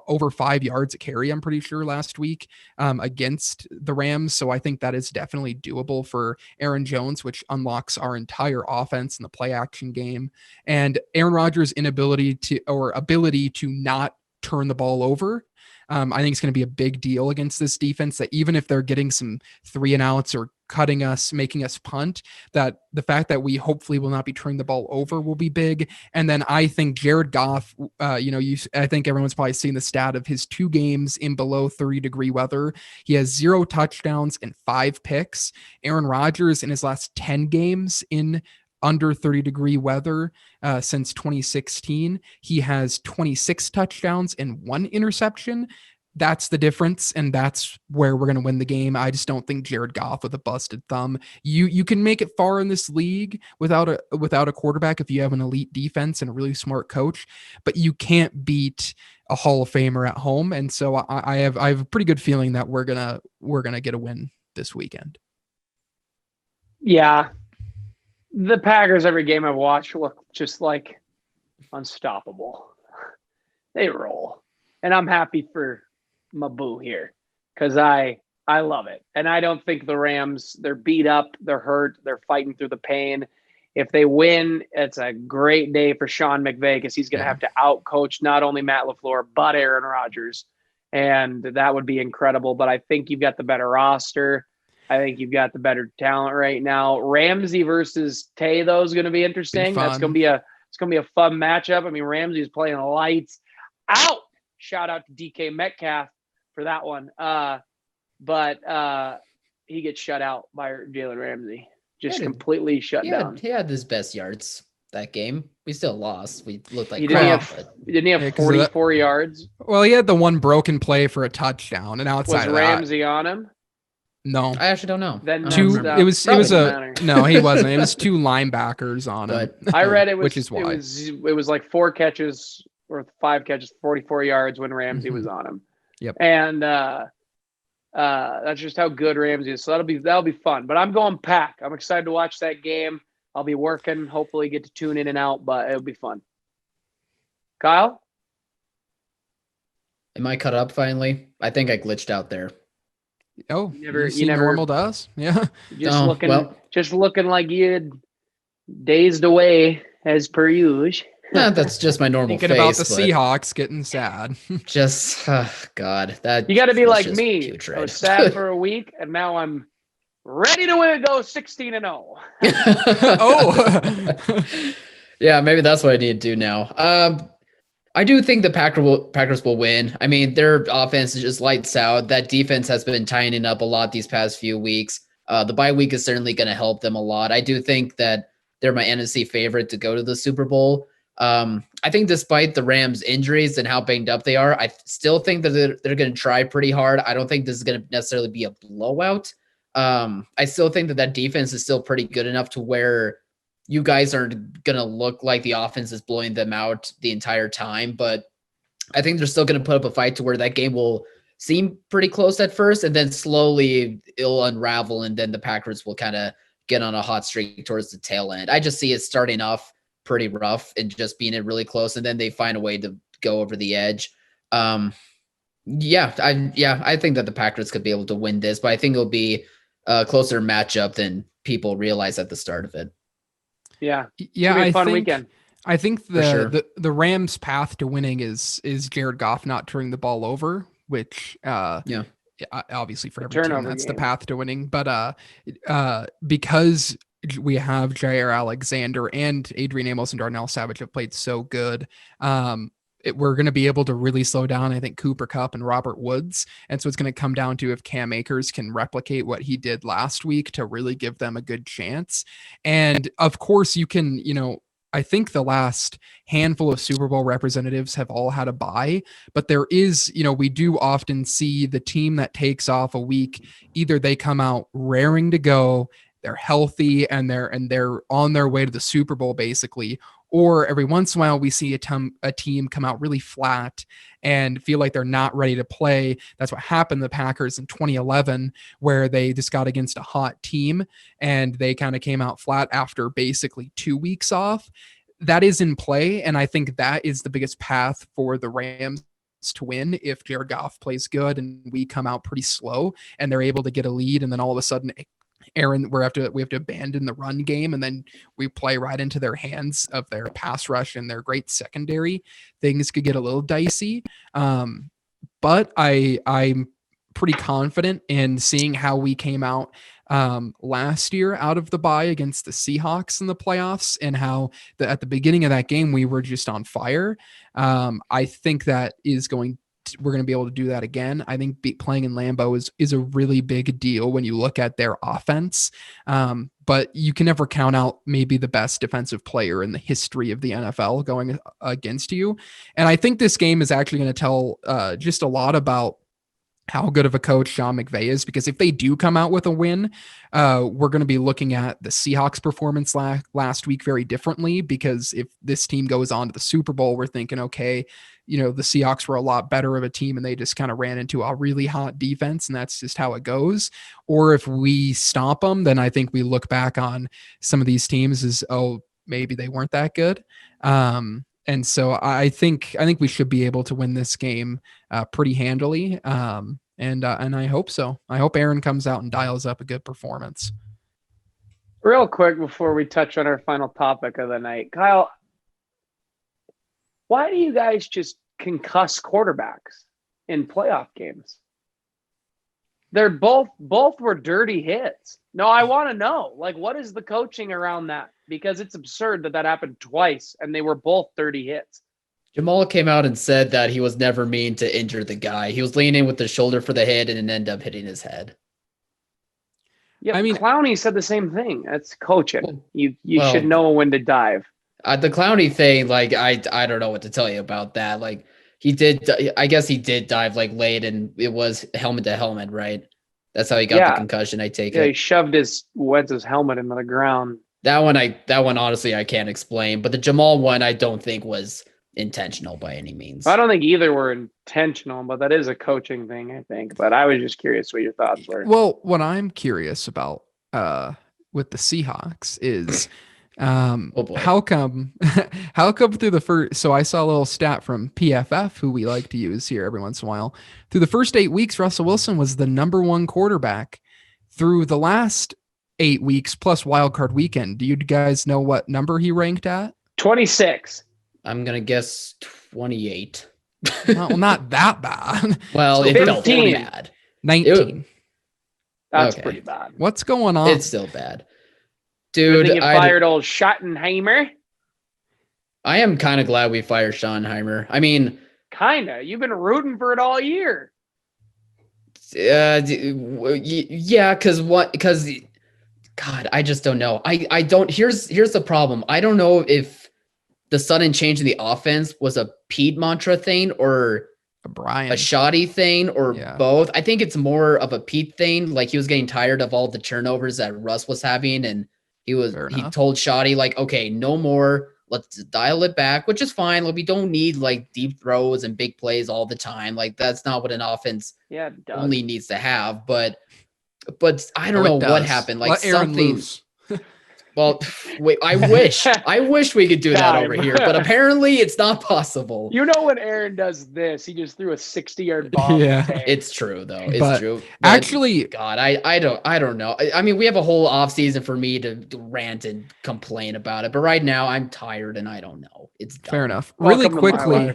over 5 yards a carry, I'm pretty sure, last week against the Rams. So I think that is definitely doable for Aaron Jones, which unlocks our entire offense in the play action game. And Aaron Rodgers' ability to not turn the ball over, I think it's going to be a big deal against this defense, that even if they're getting some 3-and-outs or cutting us, making us punt, that the fact that we hopefully will not be turning the ball over will be big. And then I think Jared Goff, I think everyone's probably seen the stat of his 2 games in below 30-degree weather. He has 0 touchdowns and 5 picks. Aaron Rodgers in his last 10 games in under 30-degree weather since 2016, he has 26 touchdowns and 1 interception. that's the difference, and that's where we're going to win the game. I just don't think Jared Goff with a busted thumb. You can make it far in this league without a quarterback if you have an elite defense and a really smart coach, but you can't beat a Hall of Famer at home. And so I have a pretty good feeling that we're gonna get a win this weekend. Yeah, the Packers, every game I've watched, look just like unstoppable. They roll, and I'm happy for my boo here because I love it. And I don't think the Rams, they're beat up, they're hurt, they're fighting through the pain. If they win, it's a great day for Sean McVay because he's going to have to outcoach not only Matt LaFleur, but Aaron Rodgers. And that would be incredible. But I think you've got the better roster. I think you've got the better talent right now. Ramsey versus Tay, though, is going to be interesting. That's going to be a fun matchup. I mean, Ramsey's playing lights out. Shout out to DK Metcalf for that one. But he gets shut out by Jalen Ramsey. Just completely shut down. He had his best yards that game. We still lost. We looked like didn't he have 44 yards? Well, he had the one broken play for a touchdown, and outside was Ramsey on him? No, I actually don't know. Then it was no, he wasn't. It was 2 linebackers on him. I read it was, which is why it was like 4 catches or 5 catches, 44 yards when Ramsey was on him. Yep. And that's just how good Ramsey is. So that'll be fun. But I'm going Pack. I'm excited to watch that game. I'll be working. Hopefully get to tune in and out, but it'll be fun. Kyle? Am I cut up finally? I think I glitched out there. Oh, you never normal to us? Yeah. Just looking like you had dazed away as per usual. Nah, that's just my normal Thinking face. About the Seahawks getting sad. Just, God. That you got to be like me. Putrid. I was sad for a week, and now I'm ready to go 16-0. Oh. Yeah, maybe that's what I need to do now. I do think the Packers will win. I mean, their offense is just lights out. That defense has been tightening up a lot these past few weeks. The bye week is certainly going to help them a lot. I do think that they're my NFC favorite to go to the Super Bowl. I think despite the Rams' injuries and how banged up they are, I still think that they're going to try pretty hard. I don't think this is going to necessarily be a blowout. I still think that defense is still pretty good enough to where you guys aren't going to look like the offense is blowing them out the entire time. But I think they're still going to put up a fight to where that game will seem pretty close at first, and then slowly it'll unravel, and then the Packers will kind of get on a hot streak towards the tail end. I just see it starting off pretty rough and just being it really close, and then they find a way to go over the edge. I think that the Packers could be able to win this, but I think it'll be a closer matchup than people realize at the start of it. Yeah, I fun think, weekend. I think the Rams' path to winning is Jared Goff not turning the ball over, which obviously for every team that's the path to winning. But because we have Jair Alexander and Adrian Amos and Darnell Savage have played so good, we're going to be able to really slow down, I think, Cooper Kupp and Robert Woods. And so it's going to come down to if Cam Akers can replicate what he did last week to really give them a good chance. And of course you can, I think the last handful of Super Bowl representatives have all had a bye, but there is, we do often see the team that takes off a week, either they come out raring to go, they're healthy, and they're on their way to the Super Bowl basically. Or every once in a while we see a team come out really flat and feel like they're not ready to play. That's what happened to the Packers in 2011, where they just got against a hot team and they kind of came out flat after basically 2 weeks off. That is in play, and I think that is the biggest path for the Rams to win if Jared Goff plays good and we come out pretty slow and they're able to get a lead, and then all of a sudden we have to abandon the run game, and then we play right into their hands of their pass rush and their great secondary. Things could get a little dicey. But I'm pretty confident in seeing how we came out last year out of the bye against the Seahawks in the playoffs, and how at the beginning of that game we were just on fire. I think that we're going to be able to do that again. I think playing in Lambeau is a really big deal when you look at their offense. But you can never count out maybe the best defensive player in the history of the NFL going against you. And I think this game is actually going to tell just a lot about how good of a coach Sean McVay is, because if they do come out with a win, we're going to be looking at the Seahawks performance last week very differently, because if this team goes on to the Super Bowl, we're thinking, okay, the Seahawks were a lot better of a team and they just kind of ran into a really hot defense, and that's just how it goes. Or if we stomp them, then I think we look back on some of these teams as, oh, maybe they weren't that good. And so I think we should be able to win this game pretty handily. And I hope so. I hope Aaron comes out and dials up a good performance. Real quick before we touch on our final topic of the night, Kyle, why do you guys just concuss quarterbacks in playoff games? They're both were dirty hits. No, I want to know, like, what is the coaching around that? Because it's absurd that happened twice and they were both dirty hits. Jamal came out and said that he was never mean to injure the guy. He was leaning with the shoulder for the hit and it ended up hitting his head. Yeah, I mean, Clowney said the same thing. That's coaching. Well, you should know when to dive. The Clowney thing, like, I don't know what to tell you about that. Like, I guess he did dive like late, and it was helmet to helmet, right? That's how he got the concussion. I take it. He shoved Wentz's helmet into the ground. That one honestly I can't explain, but the Jamal one I don't think was intentional by any means. I don't think either were intentional, but that is a coaching thing, I think. But I was just curious what your thoughts were. Well, what I'm curious about with the Seahawks is how come through the first, so I saw a little stat from PFF, who we like to use here every once in a while. Through the first 8 weeks, Russell Wilson was the number 1 quarterback. Through the last 8 weeks plus wildcard weekend, do you guys know what number he ranked at? 26. I'm gonna guess 28. Well, not that bad. Well, so it felt pretty bad. 19. That's pretty bad. What's going on? It's still bad. Dude, you fired old Schottenheimer. I am kind of glad we fired Schottenheimer. I mean, kinda. You've been rooting for it all year. Yeah, because God, I just don't know. I don't. Here's the problem. I don't know if the sudden change in the offense was a Pete mantra thing or a shoddy thing or both. I think it's more of a Pete thing. Like, he was getting tired of all the turnovers that Russ was having, and he told Shoddy, like, okay, no more. Let's dial it back, which is fine. Like, we don't need like deep throws and big plays all the time. Like, that's not what an offense only needs to have. But I don't know what happened. Like, something. Well, wait, I wish we could do that over here, but apparently it's not possible. You know, when Aaron does this, he just threw a 60-yard bomb. Yeah, it's true though. It's true. But actually, God, I don't know. I mean, we have a whole off season for me to rant and complain about it, but right now I'm tired and I don't know. It's dumb. Fair enough. Really quickly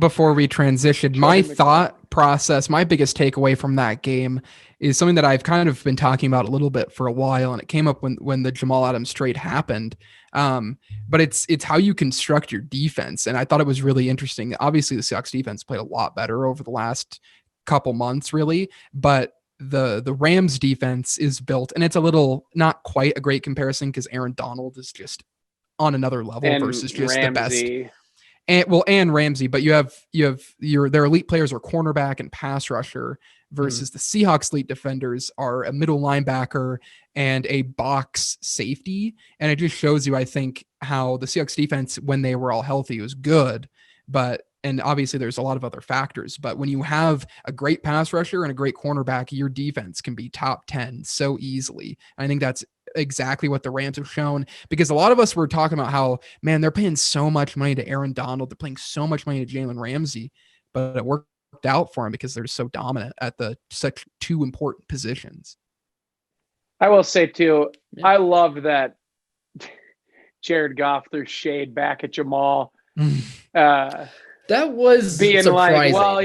before we transition, my thought process, my biggest takeaway from that game is something that I've kind of been talking about a little bit for a while, and it came up when the Jamal Adams trade happened. But it's how you construct your defense, and I thought it was really interesting. Obviously, the Seahawks defense played a lot better over the last couple months, really, but the Rams defense is built, and it's a little not quite a great comparison because Aaron Donald is just on another level versus just Ramsey. The best. And Ramsey, but you have their elite players are cornerback and pass rusher versus the Seahawks elite defenders are a middle linebacker and a box safety. And it just shows you, I think, how the Seahawks defense, when they were all healthy, was good. And obviously there's a lot of other factors, but when you have a great pass rusher and a great cornerback, your defense can be top 10 so easily. I think that's exactly what the Rams have shown, because a lot of us were talking about how, man, they're paying so much money to Aaron Donald. They're paying so much money to Jalen Ramsey, but it worked out for him because they're so dominant at such two important positions. I will say too, I love that Jared Goff threw shade back at Jamal. That was being surprising. Like, well,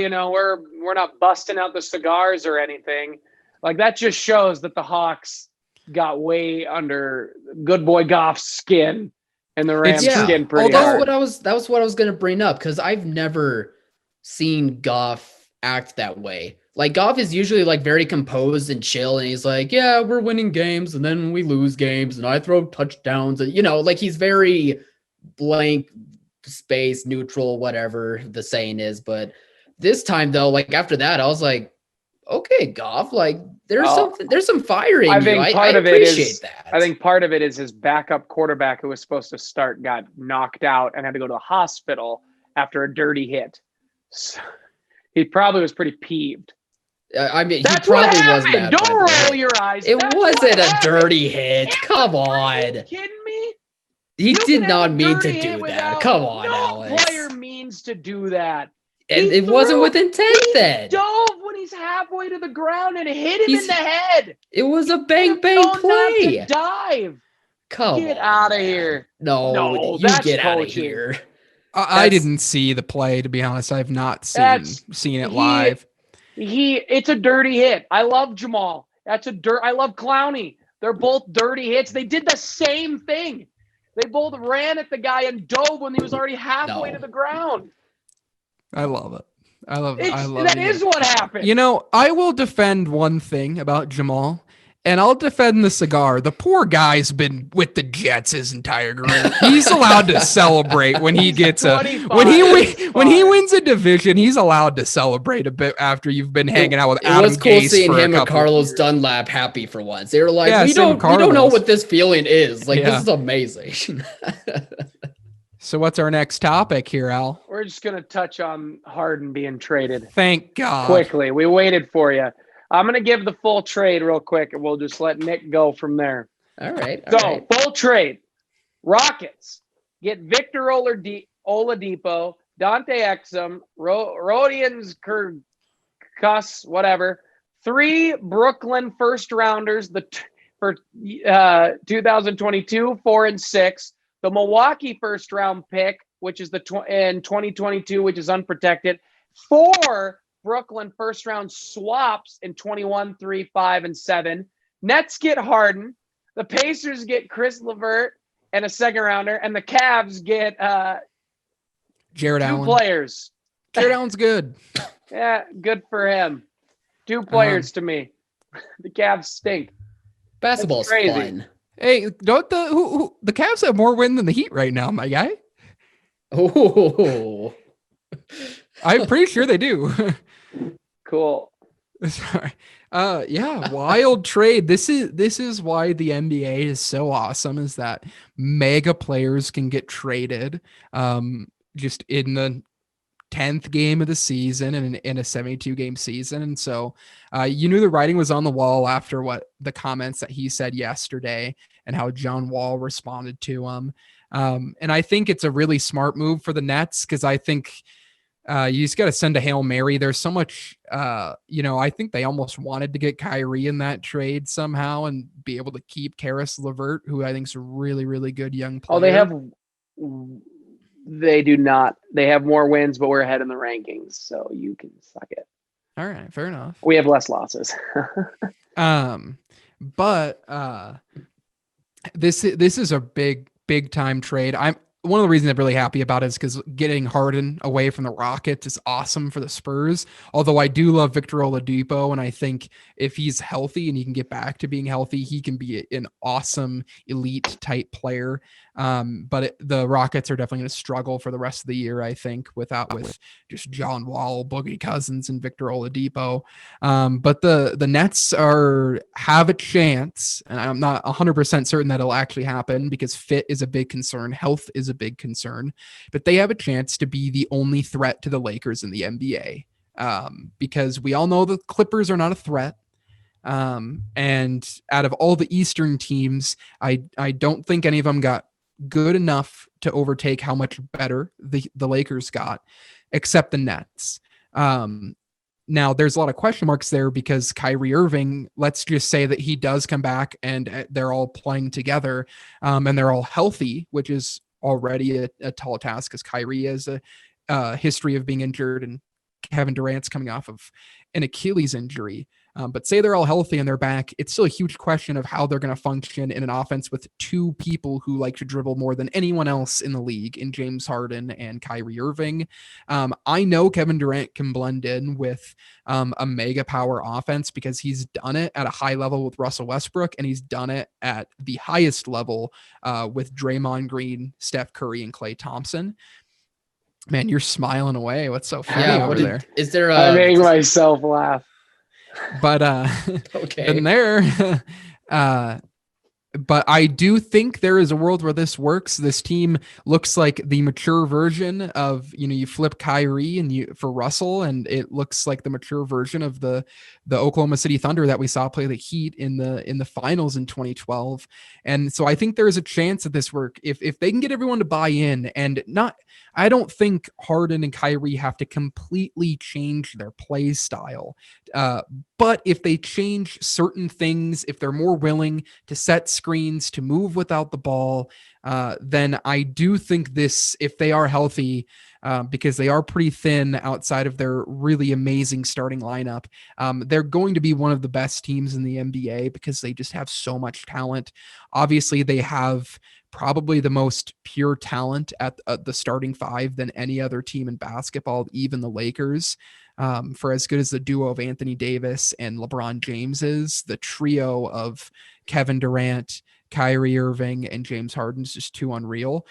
we're not busting out the cigars or anything. Like, that just shows that the Hawks got way under good boy Goff's skin, and the Rams skin pretty hard. That was what I was going to bring up, because I've never seen Goff act that way. Like, Goff is usually like very composed and chill, and he's like, yeah, we're winning games, and then we lose games, and I throw touchdowns, and like, he's very blank space, neutral, whatever the saying is. But this time though, like, after that, I was like, okay, Goff, like there's Oh, some fire in I you. think I part of it appreciate is that. I think part of it is his backup quarterback who was supposed to start got knocked out and had to go to the hospital after a dirty hit. So he probably was pretty peeved. I mean, That's he probably what was happened. mad. Don't by the roll hit. your eyes. It That's wasn't what a happened. dirty hit. Come Are you on. kidding me? He You did can have not a mean to dirty hit do that. without- Come on, no Alex. player means to do that. And He it wasn't threw- with intent He then. dove when he's halfway to the ground and hit him He's- in the head. It was a Could bang have bang known not play. to dive. Come Get on, out of man. here. No, No, you that's get out of coaching. here. I didn't see the play, to be honest. I've not seen it live. It's a dirty hit. I love Jamal. I love Clowney. They're both dirty hits. They did the same thing. They both ran at the guy and dove when he was already halfway to the ground. I love it. I love That is what happened. You know, I will defend one thing about Jamal, and I'll defend the cigar. The poor guy's been with the Jets his entire career. He's allowed to celebrate when he gets when he wins a division. He's allowed to celebrate a bit after you've been hanging out with Adam It was cool Gase seeing for him a and couple Carlos Dunlap happy for once. They were like, Yeah, we same don't know Carlos. what this feeling is. Like, Yeah. this is amazing. So what's our next topic here, Al? We're just going to touch on Harden being traded Thank God. quickly. We waited for you. I'm going to give the full trade real quick, and we'll just let Nick go from there. All right. Full trade. Rockets get Victor Oladipo, Dante Exum, Rodions Kuss, whatever. 3 Brooklyn first rounders for 2022, 4 and 6. The Milwaukee first round pick, which is in 2022, which is unprotected. 4 Brooklyn first round swaps in 21, 3, 5, and 7. Nets get Harden. The Pacers get Chris LeVert and a second rounder, and the Cavs get Jared 2 Allen. players. Jared Allen's good. Yeah, good for him. 2 players to me. The Cavs stink. Basketball's crazy. fun. Hey, don't the Cavs have more win than the Heat right now, my guy? Oh. I'm pretty sure they do. Cool. Sorry. Yeah, wild trade. This is why the NBA is so awesome, is that mega players can get traded just in the 10th game of the season and in a 72 game season. And so you knew the writing was on the wall after what the comments that he said yesterday and how John Wall responded to him. And I think it's a really smart move for the Nets, because I think you just got to send a Hail Mary. There's so much, I think they almost wanted to get Kyrie in that trade somehow and be able to keep Karis LeVert, who I think is a really, really good young player. They do not. They have more wins, but we're ahead in the rankings, so you can suck it. All right, fair enough. We have less losses. But this is a big time trade. One of the reasons I'm really happy about it is because getting Harden away from the Rockets is awesome for the Spurs. Although I do love Victor Oladipo, and I think if he's healthy and he can get back to being healthy, he can be an awesome elite type player. But the Rockets are definitely going to struggle for the rest of the year, I think, with just John Wall, Boogie Cousins, and Victor Oladipo. But the Nets have a chance, and I'm not 100% certain that it'll actually happen, because fit is a big concern. Health is a big concern, but they have a chance to be the only threat to the Lakers in the NBA. Because we all know the Clippers are not a threat. And out of all the Eastern teams, I don't think any of them got good enough to overtake how much better the Lakers got, except the Nets. Now there's a lot of question marks there, because Kyrie Irving, let's just say that he does come back and they're all playing together, and they're all healthy, which is already a tall task, because Kyrie has a history of being injured, and Kevin Durant's coming off of an Achilles injury. But say they're all healthy and they're back, it's still a huge question of how they're going to function in an offense with 2 people who like to dribble more than anyone else in the league, in James Harden and Kyrie Irving. I know Kevin Durant can blend in with a mega power offense, because he's done it at a high level with Russell Westbrook, and he's done it at the highest level with Draymond Green, Steph Curry, and Klay Thompson. Man, you're smiling away. What's so funny over there? Is there I made myself laugh. But Okay. then there, but I do think there is a world where this works. This team looks like the mature version of, you flip Kyrie and for Russell, and it looks like the mature version of the Oklahoma City Thunder that we saw play the Heat in the finals in 2012. And so I think there is a chance that this work if they can get everyone to buy in, and I don't think Harden and Kyrie have to completely change their play style. But if they change certain things, if they're more willing to set screens, to move without the ball, then I do think if they are healthy, because they are pretty thin outside of their really amazing starting lineup, they're going to be one of the best teams in the NBA because they just have so much talent. Obviously, they have probably the most pure talent at the starting five than any other team in basketball, even the Lakers. For as good as the duo of Anthony Davis and LeBron James is, the trio of Kevin Durant, Kyrie Irving, and James Harden is just too unreal.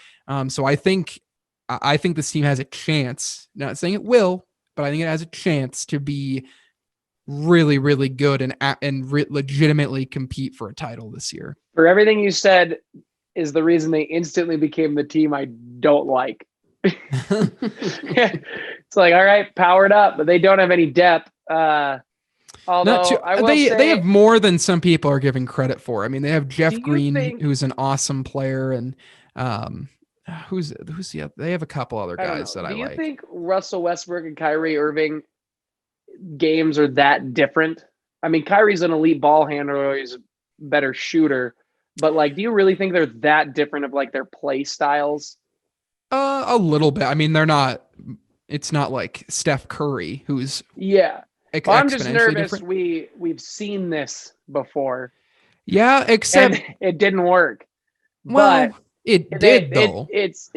So I think this team has a chance, not saying it will, but I think it has a chance to be really, really good and legitimately compete for a title this year. For everything you said is the reason they instantly became the team I don't like. It's like, all right, powered up, but they don't have any depth. Although they have more than some people are giving credit for. I mean, they have Jeff Green, who's an awesome player, and who's the they have a couple other guys that I like. Do you think Russell Westbrook and Kyrie Irving games are that different? I mean, Kyrie's an elite ball handler, he's a better shooter, but like, do you really think they're that different of like their play styles? A little bit. I mean, it's not like Steph Curry, who's I'm just nervous. Different. We've seen this before. Yeah, except it didn't work. Well, but it did though. It's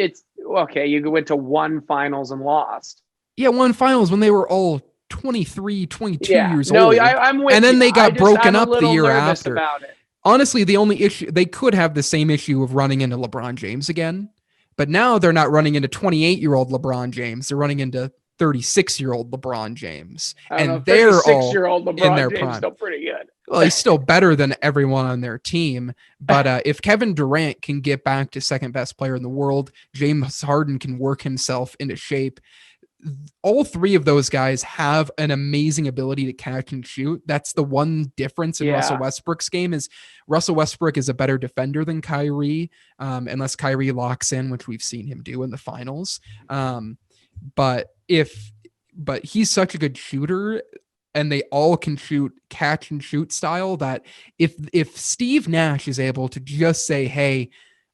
okay. You went to one finals and lost. Yeah, one finals when they were all 23, 22 years old. No, I'm with you. And then they got broken up the year after. About it. Honestly, the only issue, they could have the same issue of running into LeBron James again. But now they're not running into 28-year-old LeBron James. They're running into 36-year-old LeBron James. And they're all in their prime. Still pretty good. Well, he's still better than everyone on their team. But if Kevin Durant can get back to second best player in the world, James Harden can work himself into shape. All three of those guys have an amazing ability to catch and shoot. That's the one difference in Russell Westbrook's game is Russell Westbrook is a better defender than Kyrie, unless Kyrie locks in, which we've seen him do in the finals. But he's such a good shooter, and they all can shoot catch and shoot style that if Steve Nash is able to just say, hey,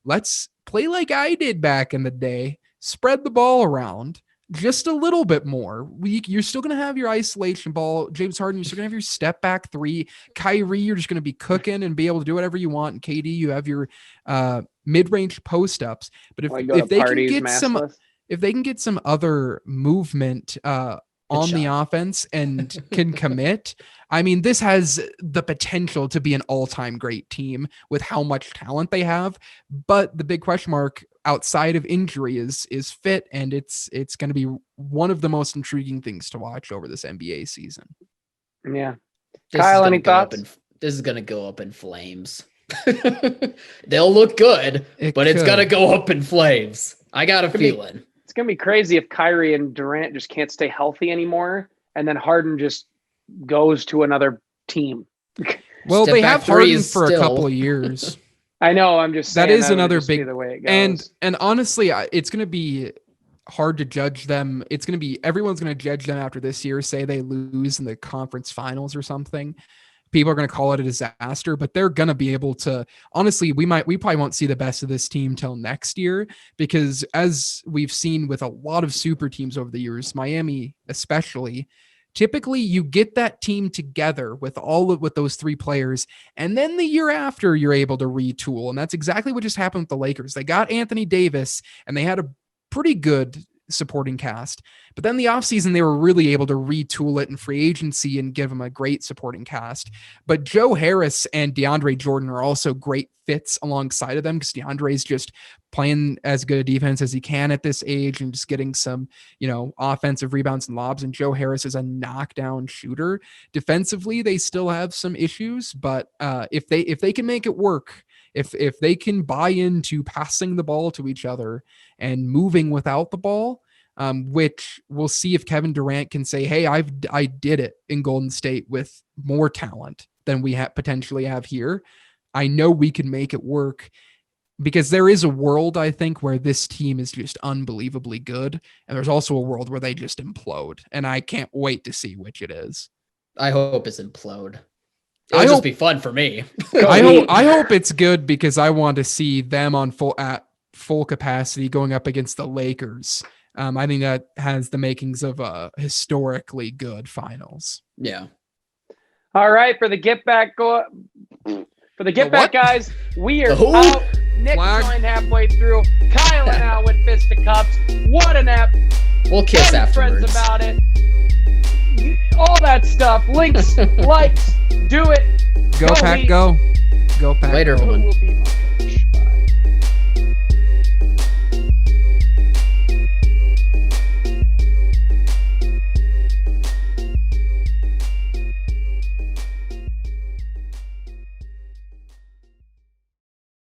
let's play like I did back in the day, spread the ball around just a little bit more. You're still going to have your isolation ball. James Harden, you're still going to have your step back three. Kyrie, you're just going to be cooking and be able to do whatever you want. And KD, you have your mid-range post-ups. But if they can get some other movement on the offense and can commit, I mean, this has the potential to be an all-time great team with how much talent they have. But the big question mark outside of injury is fit, and it's going to be one of the most intriguing things to watch over this NBA season. Yeah. Kyle, any thoughts? This is going to go up in flames. They'll look good, it's going to go up in flames. I got a feeling. It's going to be crazy if Kyrie and Durant just can't stay healthy anymore, and then Harden just goes to another team. Well, they have Harden for a couple of years. I know. I'm just saying that is another big the way it goes. And honestly, it's going to be hard to judge them. Everyone's going to judge them after this year. Say they lose in the conference finals or something. People are going to call it a disaster, but they're going to be able to. Honestly, we probably won't see the best of this team till next year, because as we've seen with a lot of super teams over the years, Miami especially. Typically, you get that team together with those three players, and then the year after, you're able to retool. And that's exactly what just happened with the Lakers. They got Anthony Davis, and they had a pretty good supporting cast. But then the offseason, they were really able to retool it in free agency and give them a great supporting cast. But Joe Harris and DeAndre Jordan are also great fits alongside of them, because DeAndre's just playing as good a defense as he can at this age and just getting some, offensive rebounds and lobs. And Joe Harris is a knockdown shooter. Defensively, they still have some issues, but if they can make it work, if they can buy into passing the ball to each other and moving without the ball, which we'll see if Kevin Durant can say, hey, I did it in Golden State with more talent than we potentially have here. I know we can make it work, because there is a world, I think, where this team is just unbelievably good. And there's also a world where they just implode. And I can't wait to see which it is. I hope it's implode. It'll just be fun for me. I hope it's good, because I want to see them at full capacity going up against the Lakers. I think that has the makings of a historically good finals. Yeah. All right, for the get back, guys, we are out. Nick joined halfway through. Kyle and I with fisticuffs. What an app. We'll kiss afterwards. Friends about it. All that stuff. Links, likes, do it. Go Pack, go. Go Pack. Later, everyone.